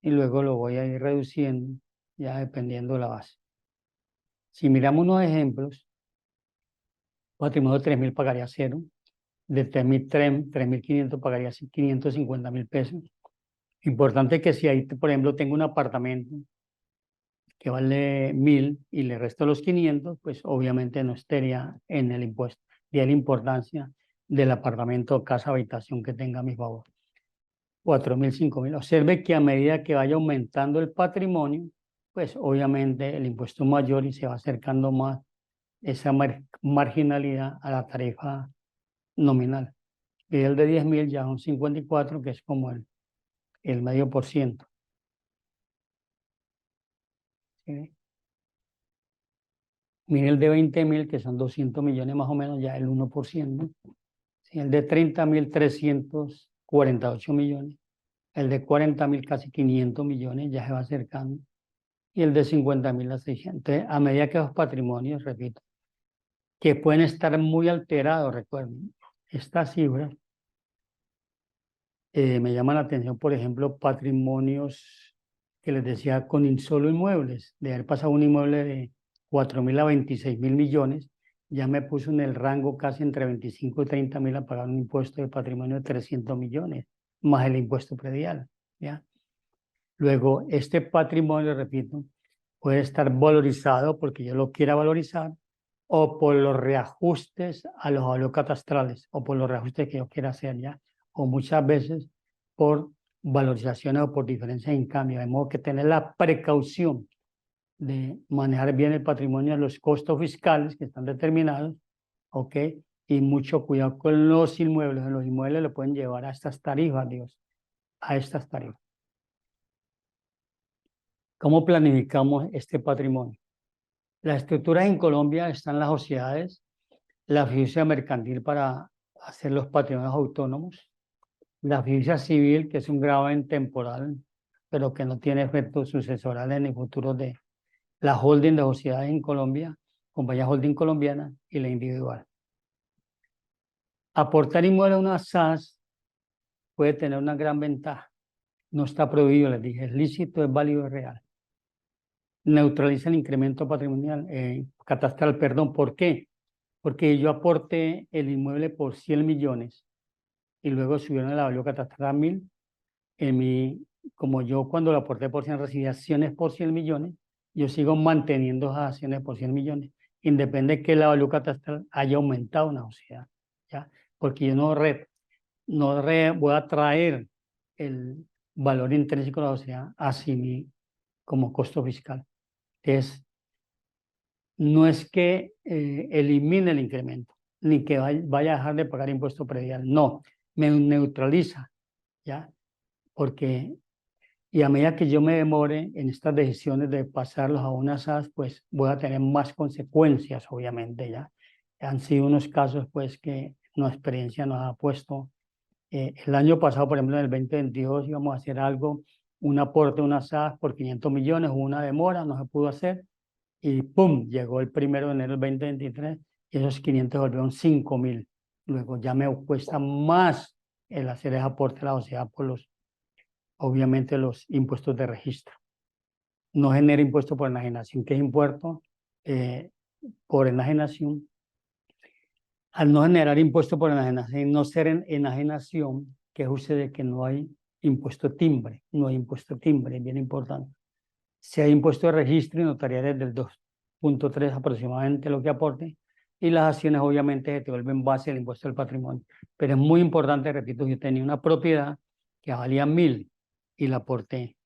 Y luego lo voy a ir reduciendo, ya dependiendo de la base. Si miramos unos ejemplos, patrimonio de 3.000 pagaría 0, de 3.500 pagaría 550.000 pesos. Importante que si ahí, por ejemplo, tengo un apartamento que vale 1.000 y le resto los 500, pues obviamente no estaría en el impuesto. De ahí la importancia del apartamento o casa habitación que tenga a mi favor. 4.000, 5.000. Observe que a medida que vaya aumentando el patrimonio, pues obviamente el impuesto es mayor y se va acercando más esa marginalidad a la tarifa nominal. Y el de 10.000 ya son 54, que es como el medio por ciento. ¿Sí? Mire el de 20.000, que son 200 millones más o menos, ya el 1%. ¿Sí? El de 30.000, 348 millones. El de 40.000, casi 500 millones, ya se va acercando. Y el de 50.000 a 600. Entonces, a medida que los patrimonios, repito, que pueden estar muy alterados, recuerden, estas cifras me llaman la atención, por ejemplo, patrimonios que les decía con solo inmuebles, de haber pasado un inmueble de 4.000 a 26.000 millones, ya me puso en el rango casi entre 25 y 30.000 a pagar un impuesto de patrimonio de 300 millones, más el impuesto predial, ¿ya? Luego, este patrimonio, repito, puede estar valorizado porque yo lo quiera valorizar, o por los reajustes a los valores catastrales, o por los reajustes que yo quiera hacer ya, o muchas veces por valorizaciones o por diferencias en cambio. De modo que tener la precaución de manejar bien el patrimonio, los costos fiscales que están determinados, ¿ok? Y mucho cuidado con los inmuebles. Los inmuebles lo pueden llevar a estas tarifas, Dios, a estas tarifas. ¿Cómo planificamos este patrimonio? Las estructuras en Colombia están las sociedades, la fiducia mercantil para hacer los patrimonios autónomos, la fiducia civil, que es un gravamen temporal, pero que no tiene efectos sucesorales en el futuro de la holding de sociedades en Colombia, compañía holding colombiana y la individual. Aportar inmuebles a una SAS puede tener una gran ventaja. No está prohibido, les dije, es lícito, es válido, es real. Neutraliza el incremento patrimonial, catastral, perdón. ¿Por qué? Porque yo aporté el inmueble por 100 millones y luego subieron el valor catastral a 1.000. Como yo cuando lo aporté por 100 recibí acciones por 100 millones, yo sigo manteniendo esas acciones por 100 millones, independiente de que la valor catastral haya aumentado una sociedad, ¿ya? Porque yo no voy a traer el valor intrínseco de la sociedad así como costo fiscal. No es que elimine el incremento, ni que vaya a dejar de pagar impuesto predial, no, me neutraliza, ¿ya? Porque, y a medida que yo me demore en estas decisiones de pasarlos a una SAS, pues voy a tener más consecuencias, obviamente, ¿ya? Han sido unos casos, pues, que nuestra experiencia nos ha puesto. El año pasado, por ejemplo, en el 2022 íbamos a hacer algo, un aporte a una SAS por 500 millones, hubo una demora, no se pudo hacer, y ¡pum! Llegó el 1 de enero del 2023 y esos 500 volvieron 5.000. Luego ya me cuesta más el hacer ese aporte a la sociedad por obviamente, los impuestos de registro. No genera impuesto por enajenación, que es impuesto por enajenación. Al no generar impuesto por enajenación, no ser enajenación, que sucede que no hay impuesto timbre, no hay impuesto timbre, es bien importante. Si hay impuesto de registro y notariales del 2.3 aproximadamente lo que aporte, y las acciones obviamente se te vuelven base del impuesto del patrimonio. Pero es muy importante, repito, yo tenía una propiedad que valía 1.000 y la aporté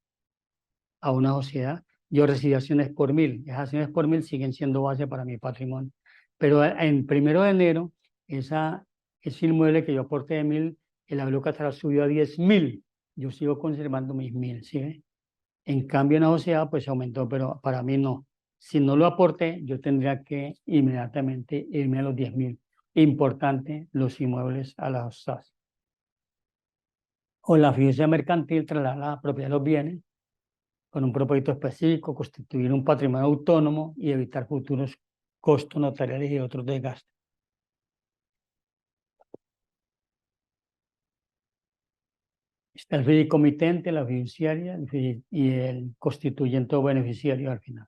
a una sociedad, yo recibí acciones por 1.000. Esas acciones por 1.000 siguen siendo base para mi patrimonio. Pero en 1 de enero, ese inmueble que yo aporté de 1.000, el valor catastral subió a 10.000. Yo sigo conservando mis 1.000, ¿sí ve? En cambio, en la sociedad, pues aumentó, pero para mí no. Si no lo aporté, yo tendría que inmediatamente irme a los 10.000. Importante, los inmuebles a la SAS. O la fiducia mercantil traslada la propiedad de los bienes con un propósito específico, constituir un patrimonio autónomo y evitar futuros costos notariales y otros desgastes. Está el fideicomitente, la fiduciaria y el constituyente o beneficiario al final.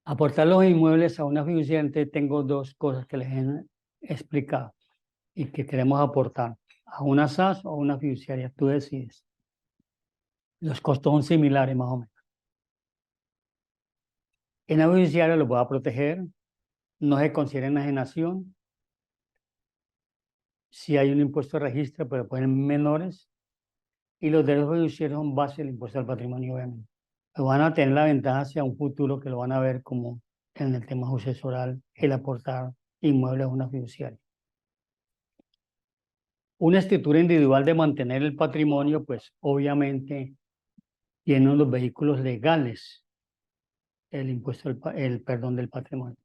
Aportar los inmuebles a una fiduciaria, tengo dos cosas que les he explicado y que queremos aportar. A una SAS o a una fiduciaria, tú decides. Los costos son similares más o menos. En la fiduciaria los voy a proteger, no se considera enajenación. Si hay un impuesto de registro, pero pueden menores. Y los derechos fiduciarios son base del impuesto al patrimonio, obviamente. Pero van a tener la ventaja hacia un futuro que lo van a ver como en el tema sucesoral, el aportar inmuebles a una fiduciaria. Una escritura individual de mantener el patrimonio, pues obviamente tiene los vehículos legales, el impuesto, el perdón del patrimonio.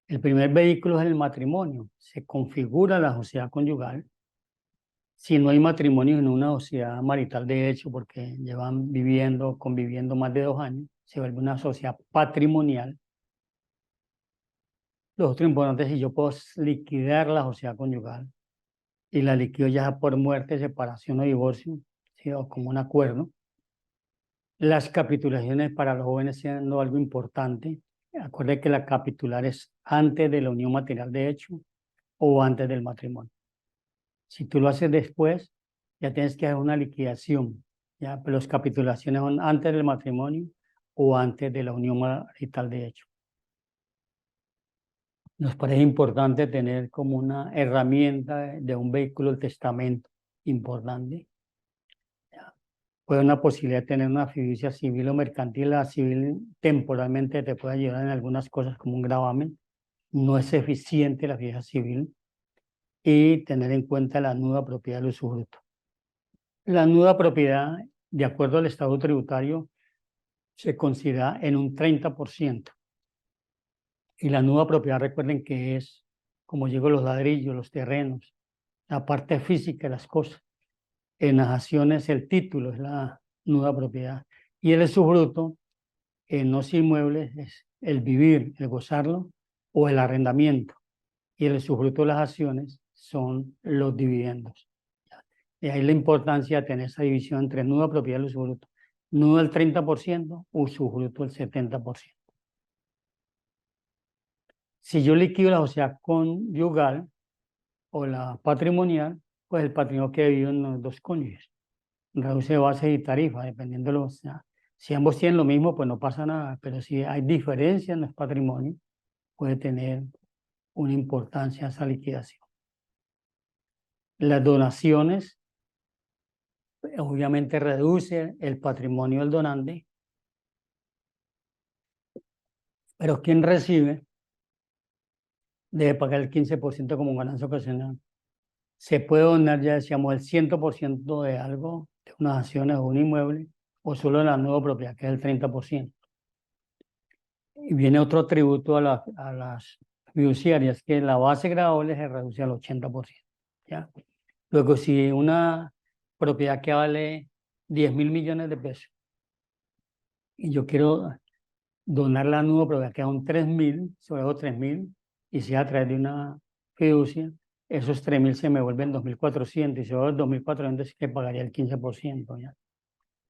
El primer vehículo es el matrimonio. Se configura la sociedad conyugal. Si no hay matrimonio en una sociedad marital de hecho, porque llevan conviviendo más de 2 años, se vuelve una sociedad patrimonial. Lo otro importante es si yo puedo liquidar la sociedad conyugal y la liquido ya por muerte, separación o divorcio, ¿sí? O como un acuerdo. Las capitulaciones para los jóvenes siendo algo importante. Acuerde que la capitular es antes de la unión material de hecho o antes del matrimonio. Si tú lo haces después, ya tienes que hacer una liquidación, ¿ya? Pero las capitulaciones son antes del matrimonio o antes de la unión marital de hecho. Nos parece importante tener como una herramienta de un vehículo el testamento importante. Puede una posibilidad de tener una fiducia civil o mercantil. La civil temporalmente te puede ayudar en algunas cosas como un gravamen. No es eficiente la fiducia civil. Y tener en cuenta la nuda propiedad del usufructo. La nuda propiedad, de acuerdo al estado tributario, se considera en un 30%. Y la nuda propiedad, recuerden que es, como digo, los ladrillos, los terrenos, la parte física de las cosas. En las acciones, el título es la nuda propiedad. Y el usufructo en los inmuebles es el vivir, el gozarlo o el arrendamiento. Y el usufructo de las acciones son los dividendos. Y ahí la importancia de tener esa división entre nuda propiedad y usufructo. Nuda el 30%, usufructo el 70%. Si yo liquido la sociedad conyugal o la patrimonial, pues el patrimonio que vive en los dos cónyuges. Reduce base y tarifa, dependiendo de los... Si ambos tienen lo mismo, pues no pasa nada. Pero si hay diferencia en los patrimonios, puede tener una importancia esa liquidación. Las donaciones, obviamente reduce el patrimonio del donante, pero quien recibe debe pagar el 15% como ganancia ocasional. Se puede donar, ya decíamos, el 100% de algo, de unas acciones o un inmueble, o solo la nueva propiedad, que es el 30%. Y viene otro tributo a las fiduciarias, que la base gravable se reduce al 80%. ¿Ya? Luego, si una propiedad que vale 10.000 millones de pesos, y yo quiero donar la nueva propiedad, que son 3.000, sobre los 3.000, y si a través de una fiducia, esos 3.000 se me vuelven 2.400, y si vuelven 2.400 es que pagaría el 15%. ¿ya?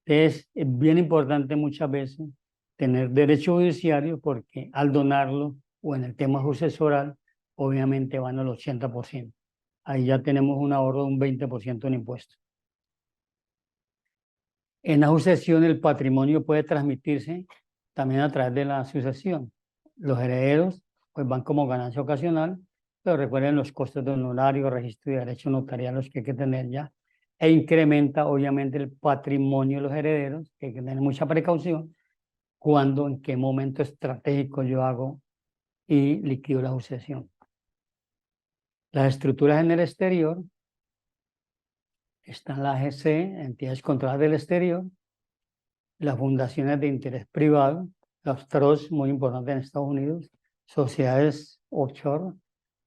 Entonces, es bien importante muchas veces tener derecho judiciario porque al donarlo o en el tema sucesoral, obviamente van al 80%. Ahí ya tenemos un ahorro de un 20% en impuestos. En la sucesión el patrimonio puede transmitirse también a través de la sucesión. Los herederos pues van como ganancia ocasional, pero recuerden los costos de honorario, registro y derecho notarial los que hay que tener ya. e incrementa obviamente el patrimonio de los herederos, que hay que tener mucha precaución cuando, en qué momento estratégico yo hago y liquido la sucesión. Las estructuras en el exterior están las AGC, entidades controladas del exterior, las fundaciones de interés privado, los trusts, muy importantes en Estados Unidos, sociedades offshore,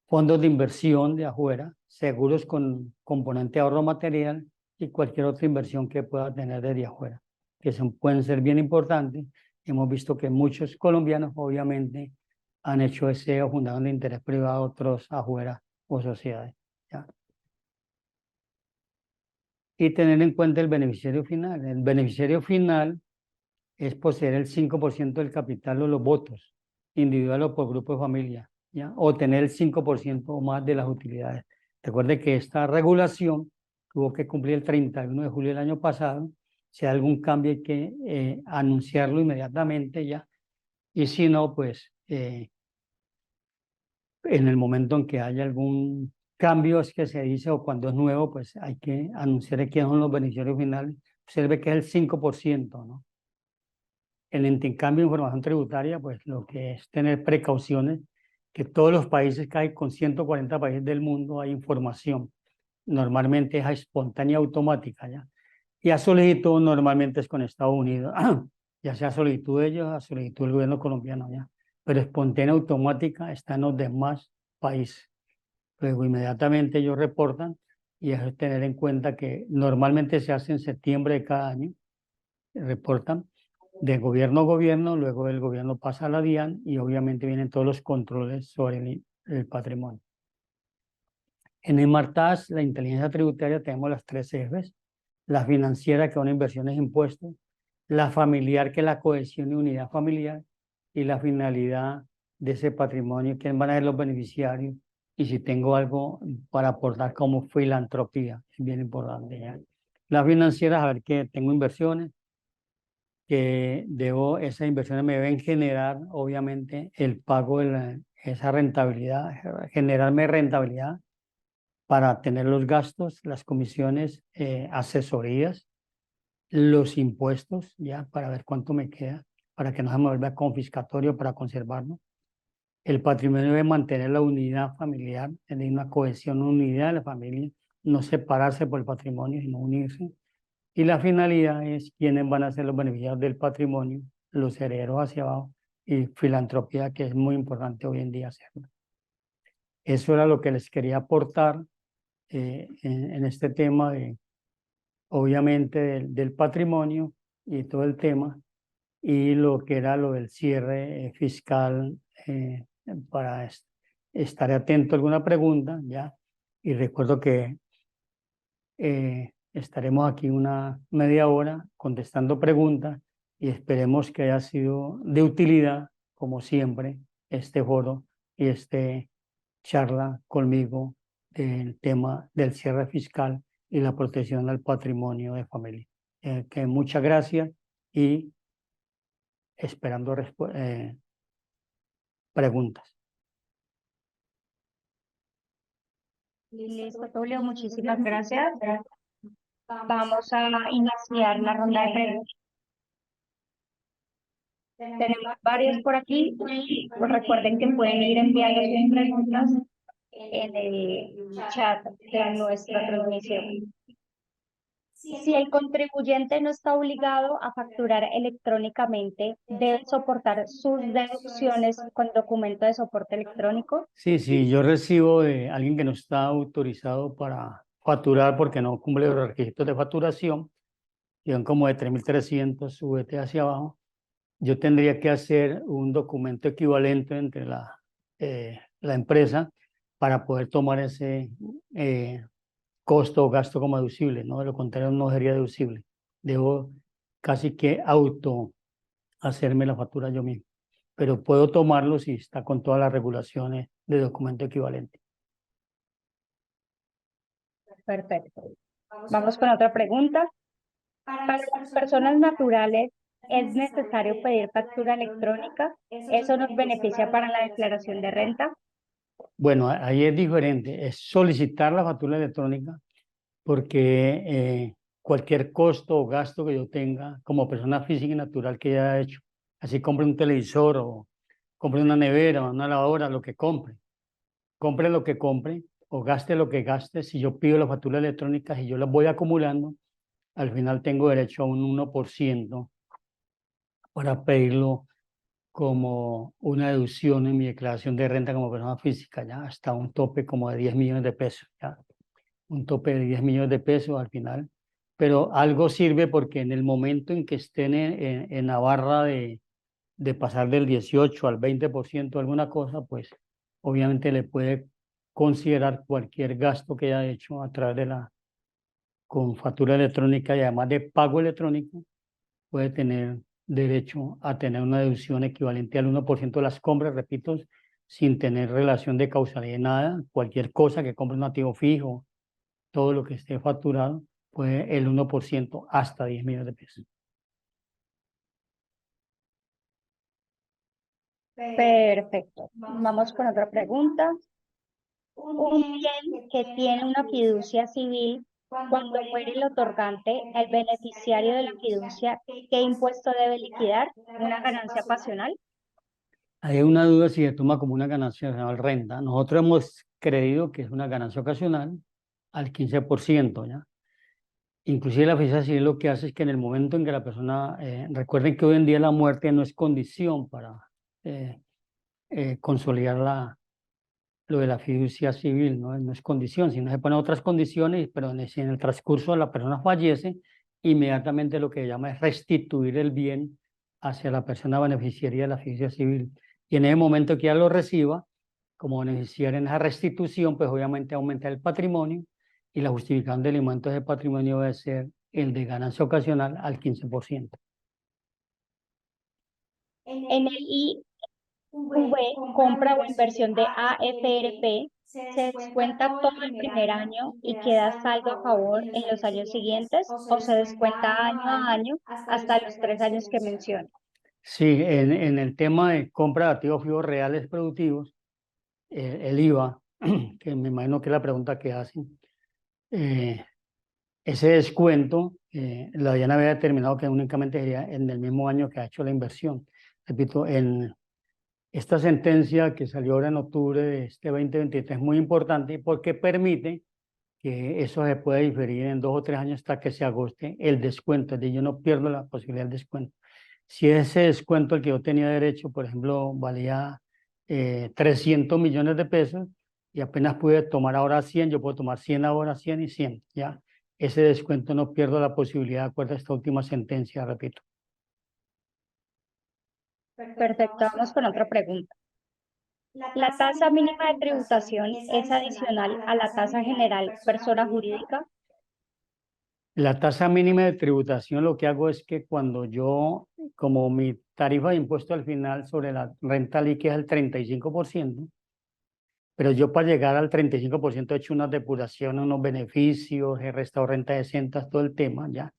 fondos de inversión de afuera, seguros con componente de ahorro material y cualquier otra inversión que pueda tener desde afuera, que pueden ser bien importantes. Hemos visto que muchos colombianos obviamente han hecho ese o fundación de interés privado, otros afuera o sociedades, ¿ya? Y tener en cuenta el beneficiario final. El beneficiario final es poseer el 5% del capital o los votos, individual o por grupo de familia, ¿ya? O tener el 5% o más de las utilidades. Recuerde que esta regulación tuvo que cumplir el 31 de julio del año pasado. Si hay algún cambio hay que anunciarlo inmediatamente ya. Y si no, pues en el momento en que haya algún cambio, es que se dice, o cuando es nuevo, pues hay que anunciar quiénes son los beneficiarios finales. Observe que es el 5%, ¿no? El intercambio de información tributaria, pues lo que es tener precauciones, que todos los países que hay, con 140 países del mundo, hay información. Normalmente es espontánea automática, ¿ya? Y a solicitud normalmente es con Estados Unidos, ya sea solicitud de ellos, a solicitud del gobierno colombiano, ¿ya? Pero espontánea automática está en los demás países. Luego inmediatamente ellos reportan y es tener en cuenta que normalmente se hace en septiembre de cada año, reportan de gobierno a gobierno, luego el gobierno pasa a la DIAN y obviamente vienen todos los controles sobre el patrimonio. En el Martas, la inteligencia tributaria, tenemos las 3 Fs: la financiera, que son inversiones e impuestos; la familiar, que es la cohesión y unidad familiar; y la finalidad de ese patrimonio, quién van a ser los beneficiarios, y si tengo algo para aportar como filantropía, es bien importante, ¿ya? La financiera, saber que tengo inversiones, que esas inversiones me deben generar, obviamente, el pago de esa rentabilidad, generarme rentabilidad para tener los gastos, las comisiones, asesorías, los impuestos, ya, para ver cuánto me queda, para que no se me vuelva confiscatorio, para conservarlo. El patrimonio debe mantener la unidad familiar, tener una cohesión, una unidad de la familia, no separarse por el patrimonio, sino unirse. Y la finalidad es quiénes van a ser los beneficiarios del patrimonio, los herederos hacia abajo, y filantropía, que es muy importante hoy en día hacerlo. Eso era lo que les quería aportar en este tema de, obviamente, del patrimonio y todo el tema, y lo que era lo del cierre fiscal, para estar atento a alguna pregunta, ¿ya? Y recuerdo que estaremos aquí una media hora contestando preguntas y esperemos que haya sido de utilidad, como siempre, este foro y este charla conmigo del tema del cierre fiscal y la protección al patrimonio de familia. Que muchas gracias y esperando preguntas. Listo, Tulio, muchísimas gracias. Vamos a iniciar la ronda de preguntas. Tenemos varias por aquí. Pues recuerden que pueden ir enviando sus preguntas en el chat de nuestra transmisión. Si el contribuyente no está obligado a facturar electrónicamente, ¿debe soportar sus deducciones con documento de soporte electrónico? Sí, sí, yo recibo de alguien que no está autorizado para facturar porque no cumple los requisitos de facturación, que son como de 3.300, súbete hacia abajo. Yo tendría que hacer un documento equivalente entre la empresa para poder tomar ese costo o gasto como deducible, ¿no? De lo contrario no sería deducible. Debo casi que auto hacerme la factura yo mismo, pero puedo tomarlo si está con todas las regulaciones de documento equivalente. Perfecto. Vamos con otra pregunta. Para las personas naturales, ¿es necesario pedir factura electrónica? ¿Eso nos beneficia para la declaración de renta? Bueno, ahí es diferente, es solicitar la factura electrónica porque cualquier costo o gasto que yo tenga como persona física y natural que haya hecho, así compre un televisor o compre una nevera, una lavadora, lo que compre lo que compre o gaste lo que gaste, si yo pido las facturas electrónicas y yo las voy acumulando, al final tengo derecho a un 1% para pedirlo como una deducción en mi declaración de renta como persona física, ya hasta un tope como de 10 millones de pesos, ya un tope de 10 millones de pesos al final. Pero algo sirve porque en el momento en que estén en la barra de pasar del 18 al 20% alguna cosa, pues obviamente le puede considerar cualquier gasto que haya hecho a través de con factura electrónica y además de pago electrónico, puede tener derecho a tener una deducción equivalente al 1% de las compras, repito, sin tener relación de causalidad de nada, cualquier cosa que compre un activo fijo, todo lo que esté facturado, puede el 1% hasta 10 millones de pesos. Perfecto. Vamos con otra pregunta. Un bien que tiene una fiducia civil, cuando muere el otorgante, el beneficiario de la fiducia, ¿qué impuesto debe liquidar? ¿Una ganancia pasional? Hay una duda si se toma como una ganancia ocasional renta. Nosotros hemos creído que es una ganancia ocasional al 15%, ¿ya? Inclusive la fiducia civil lo que hace es que en el momento en que la persona, recuerden que hoy en día la muerte no es condición para consolidar lo de la fiducia civil, ¿no? No es condición, sino se ponen otras condiciones, pero si en el transcurso la persona fallece, inmediatamente lo que llama es restituir el bien hacia la persona beneficiaria de la fiducia civil. Y en ese momento que ya lo reciba, como beneficiaria en esa restitución, pues obviamente aumenta el patrimonio y la justificación del aumento de ese patrimonio debe ser el de ganancia ocasional al 15%. En el IV, compra o inversión de AFRP, se descuenta todo el primer año y queda saldo a favor en los años siguientes o se descuenta año a año hasta los 3 años que menciono. Sí, en el tema de compra de activos fijos reales productivos, el IVA, que me imagino que es la pregunta que hacen, ese descuento, la DIAN había determinado que únicamente sería en el mismo año que ha hecho la inversión. Repito, en esta sentencia que salió ahora en octubre de este 2023 es muy importante porque permite que eso se pueda diferir en 2 o 3 años hasta que se agoste el descuento, es decir, yo no pierdo la posibilidad del descuento. Si ese descuento al que yo tenía derecho, por ejemplo, valía 300 millones de pesos y apenas pude tomar ahora 100, yo puedo tomar 100 ahora, 100 y 100, ¿ya? Ese descuento no pierdo la posibilidad de acuerdo a esta última sentencia, repito. Perfecto, vamos con otra pregunta. ¿La tasa mínima de tributación es adicional a la tasa general persona jurídica? La tasa mínima de tributación lo que hago es que cuando yo, como mi tarifa de impuesto al final sobre la renta líquida es el 35%, pero yo para llegar al 35% he hecho una depuración, unos beneficios, he restado renta decente, todo el tema, ¿ya?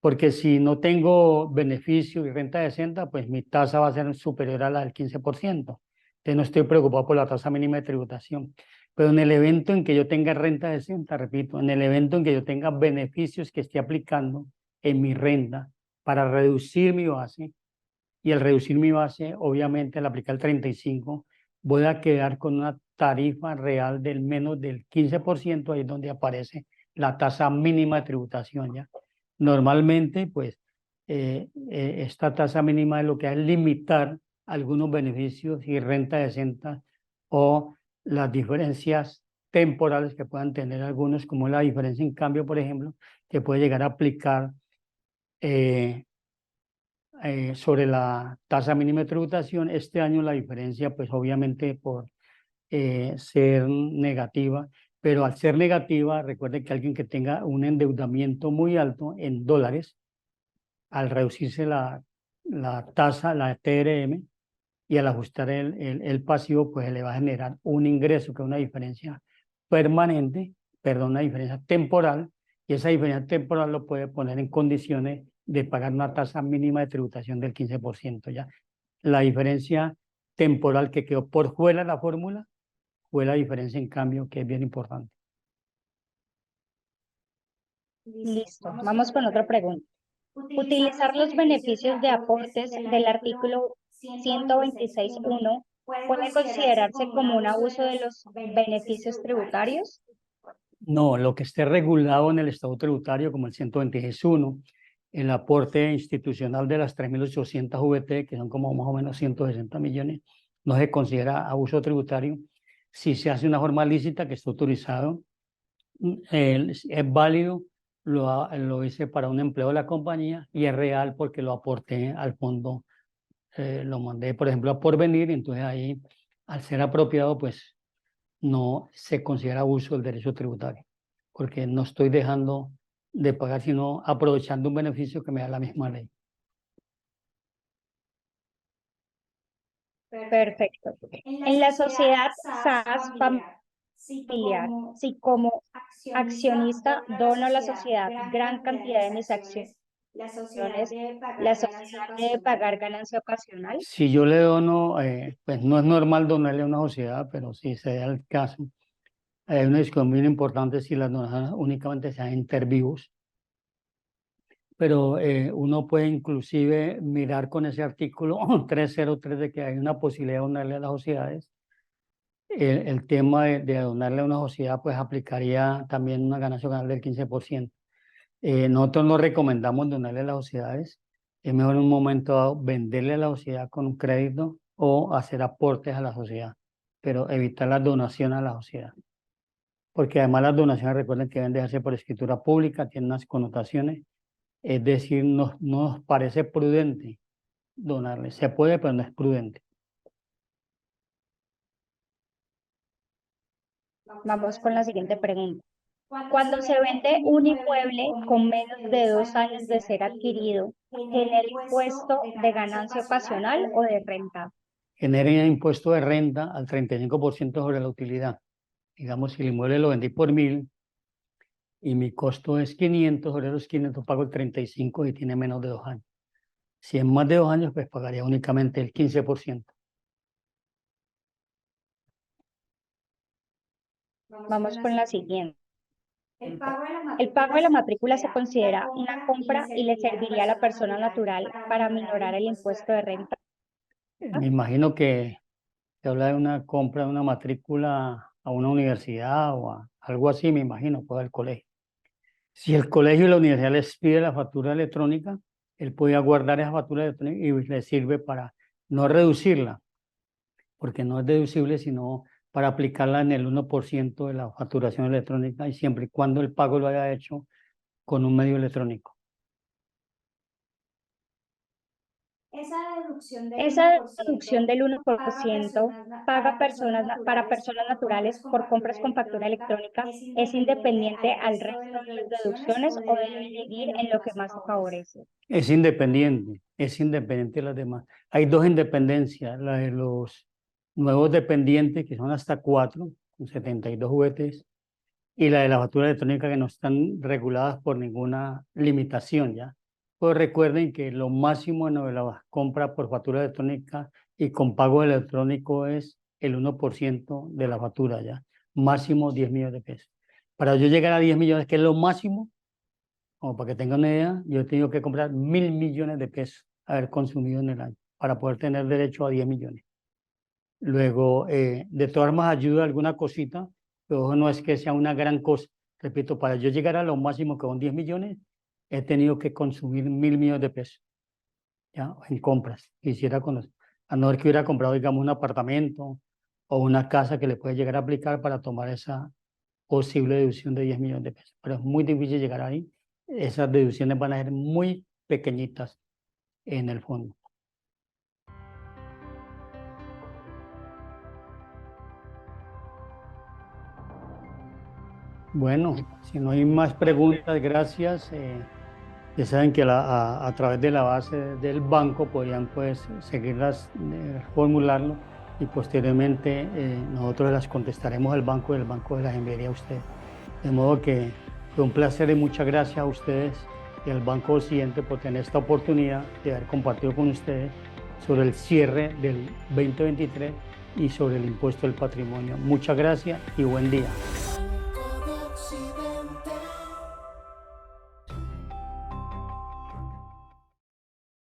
Porque si no tengo beneficio y renta decente, pues mi tasa va a ser superior a la del 15%. Entonces no estoy preocupado por la tasa mínima de tributación. Pero en el evento en que yo tenga renta decente, repito, en el evento en que yo tenga beneficios que esté aplicando en mi renta para reducir mi base, y al reducir mi base, obviamente al aplicar el 35, voy a quedar con una tarifa real del menos del 15%, ahí es donde aparece la tasa mínima de tributación, ¿ya? Normalmente, pues, esta tasa mínima es lo que hace es limitar algunos beneficios y renta decente o las diferencias temporales que puedan tener algunos, como la diferencia en cambio, por ejemplo, que puede llegar a aplicar sobre la tasa mínima de tributación. Este año la diferencia, pues obviamente por ser negativa, pero al ser negativa, recuerde que alguien que tenga un endeudamiento muy alto en dólares, al reducirse la tasa, la TRM, y al ajustar el pasivo, pues le va a generar un ingreso que es una diferencia permanente, perdón, una diferencia temporal, y esa diferencia temporal lo puede poner en condiciones de pagar una tasa mínima de tributación del 15%, ¿ya? La diferencia temporal que quedó por fuera de la fórmula fue la diferencia en cambio, que es bien importante. Listo, vamos con otra pregunta. Utilizar los beneficios de aportes del artículo 126.1 puede considerarse como un abuso de los beneficios tributarios. No, lo que esté regulado en el Estado Tributario, como el 126.1, el aporte institucional de las 3.800 VT, que son como más o menos 160 millones, no se considera abuso tributario. Si se hace una forma lícita que está autorizado, es válido, lo hice para un empleo de la compañía y es real porque lo aporté al fondo, lo mandé, por ejemplo, a Porvenir, entonces ahí, al ser apropiado, pues no se considera abuso del derecho tributario, porque no estoy dejando de pagar, sino aprovechando un beneficio que me da la misma ley. Perfecto. En la sociedad SAS familiar, si como accionista dono a la sociedad gran cantidad de mis acciones, la sociedad debe pagar ganancia ocasional. Si yo le dono, pues no es normal donarle a una sociedad, pero si se da el caso, hay una discusión muy importante si las donaciones únicamente se hacen inter vivos, pero uno puede inclusive mirar con ese artículo 303 de que hay una posibilidad de donarle a las sociedades. El tema de donarle a una sociedad pues aplicaría también una ganancia ocasional del 15%. Nosotros no recomendamos donarle a las sociedades. Es mejor en un momento dado venderle a la sociedad con un crédito o hacer aportes a la sociedad, pero evitar la donación a la sociedad. Porque además las donaciones, recuerden que deben de hacerse por escritura pública, tienen unas connotaciones, es decir, no nos parece prudente donarle. Se puede, pero no es prudente. Vamos con la siguiente pregunta. Cuando se vende un inmueble con menos de 2 años de ser adquirido, ¿genera impuesto de ganancia ocasional o de renta? Genera impuesto de renta al 35% sobre la utilidad. Digamos, si el inmueble lo vendí por 1.000 y mi costo es 500, sobre los 500 pago el 35 y tiene menos de 2 años. Si es más de 2 años, pues pagaría únicamente el 15%. Vamos con la siguiente. El pago de la matrícula se considera una compra y le serviría a la persona natural para minorar el impuesto de renta. Me imagino que se habla de una compra de una matrícula a una universidad o a algo así, me imagino, pues al colegio. Si el colegio y la universidad les pide la factura electrónica, él puede guardar esa factura electrónica y le sirve para no reducirla, porque no es deducible, sino para aplicarla en el 1% de la facturación electrónica y siempre y cuando el pago lo haya hecho con un medio electrónico. Esa deducción del 1% paga para personas naturales por compras con factura electrónica es independiente al resto de las deducciones o debe dividir en lo que más se favorece. Es independiente de las demás. Hay dos independencias, la de los nuevos dependientes, que son hasta 4, con 72 VTs, y la de la factura electrónica, que no están reguladas por ninguna limitación, ¿ya? Pues recuerden que lo máximo en la compra por factura electrónica y con pago electrónico es el 1% de la factura, ¿ya? Máximo 10 millones de pesos. Para yo llegar a 10 millones, que es lo máximo, como para que tengan una idea, yo he tenido que comprar 1.000 millones de pesos haber consumido en el año para poder tener derecho a 10 millones. Luego, de todas formas, ayuda alguna cosita, pero no es que sea una gran cosa. Repito, para yo llegar a lo máximo que son 10 millones, he tenido que consumir 1.000 millones de pesos, ¿ya? En compras. Quisiera conocer, a no ser que hubiera comprado, digamos, un apartamento o una casa que le puede llegar a aplicar para tomar esa posible deducción de 10 millones de pesos. Pero es muy difícil llegar ahí. Esas deducciones van a ser muy pequeñitas en el fondo. Bueno, si no hay más preguntas, gracias. Ya saben que a través de la base del banco podrían pues seguirlas, formularlo y posteriormente nosotros las contestaremos al banco y el banco las enviaría a ustedes. De modo que fue un placer y muchas gracias a ustedes y al Banco Occidente por tener esta oportunidad de haber compartido con ustedes sobre el cierre del 2023 y sobre el impuesto del patrimonio. Muchas gracias y buen día.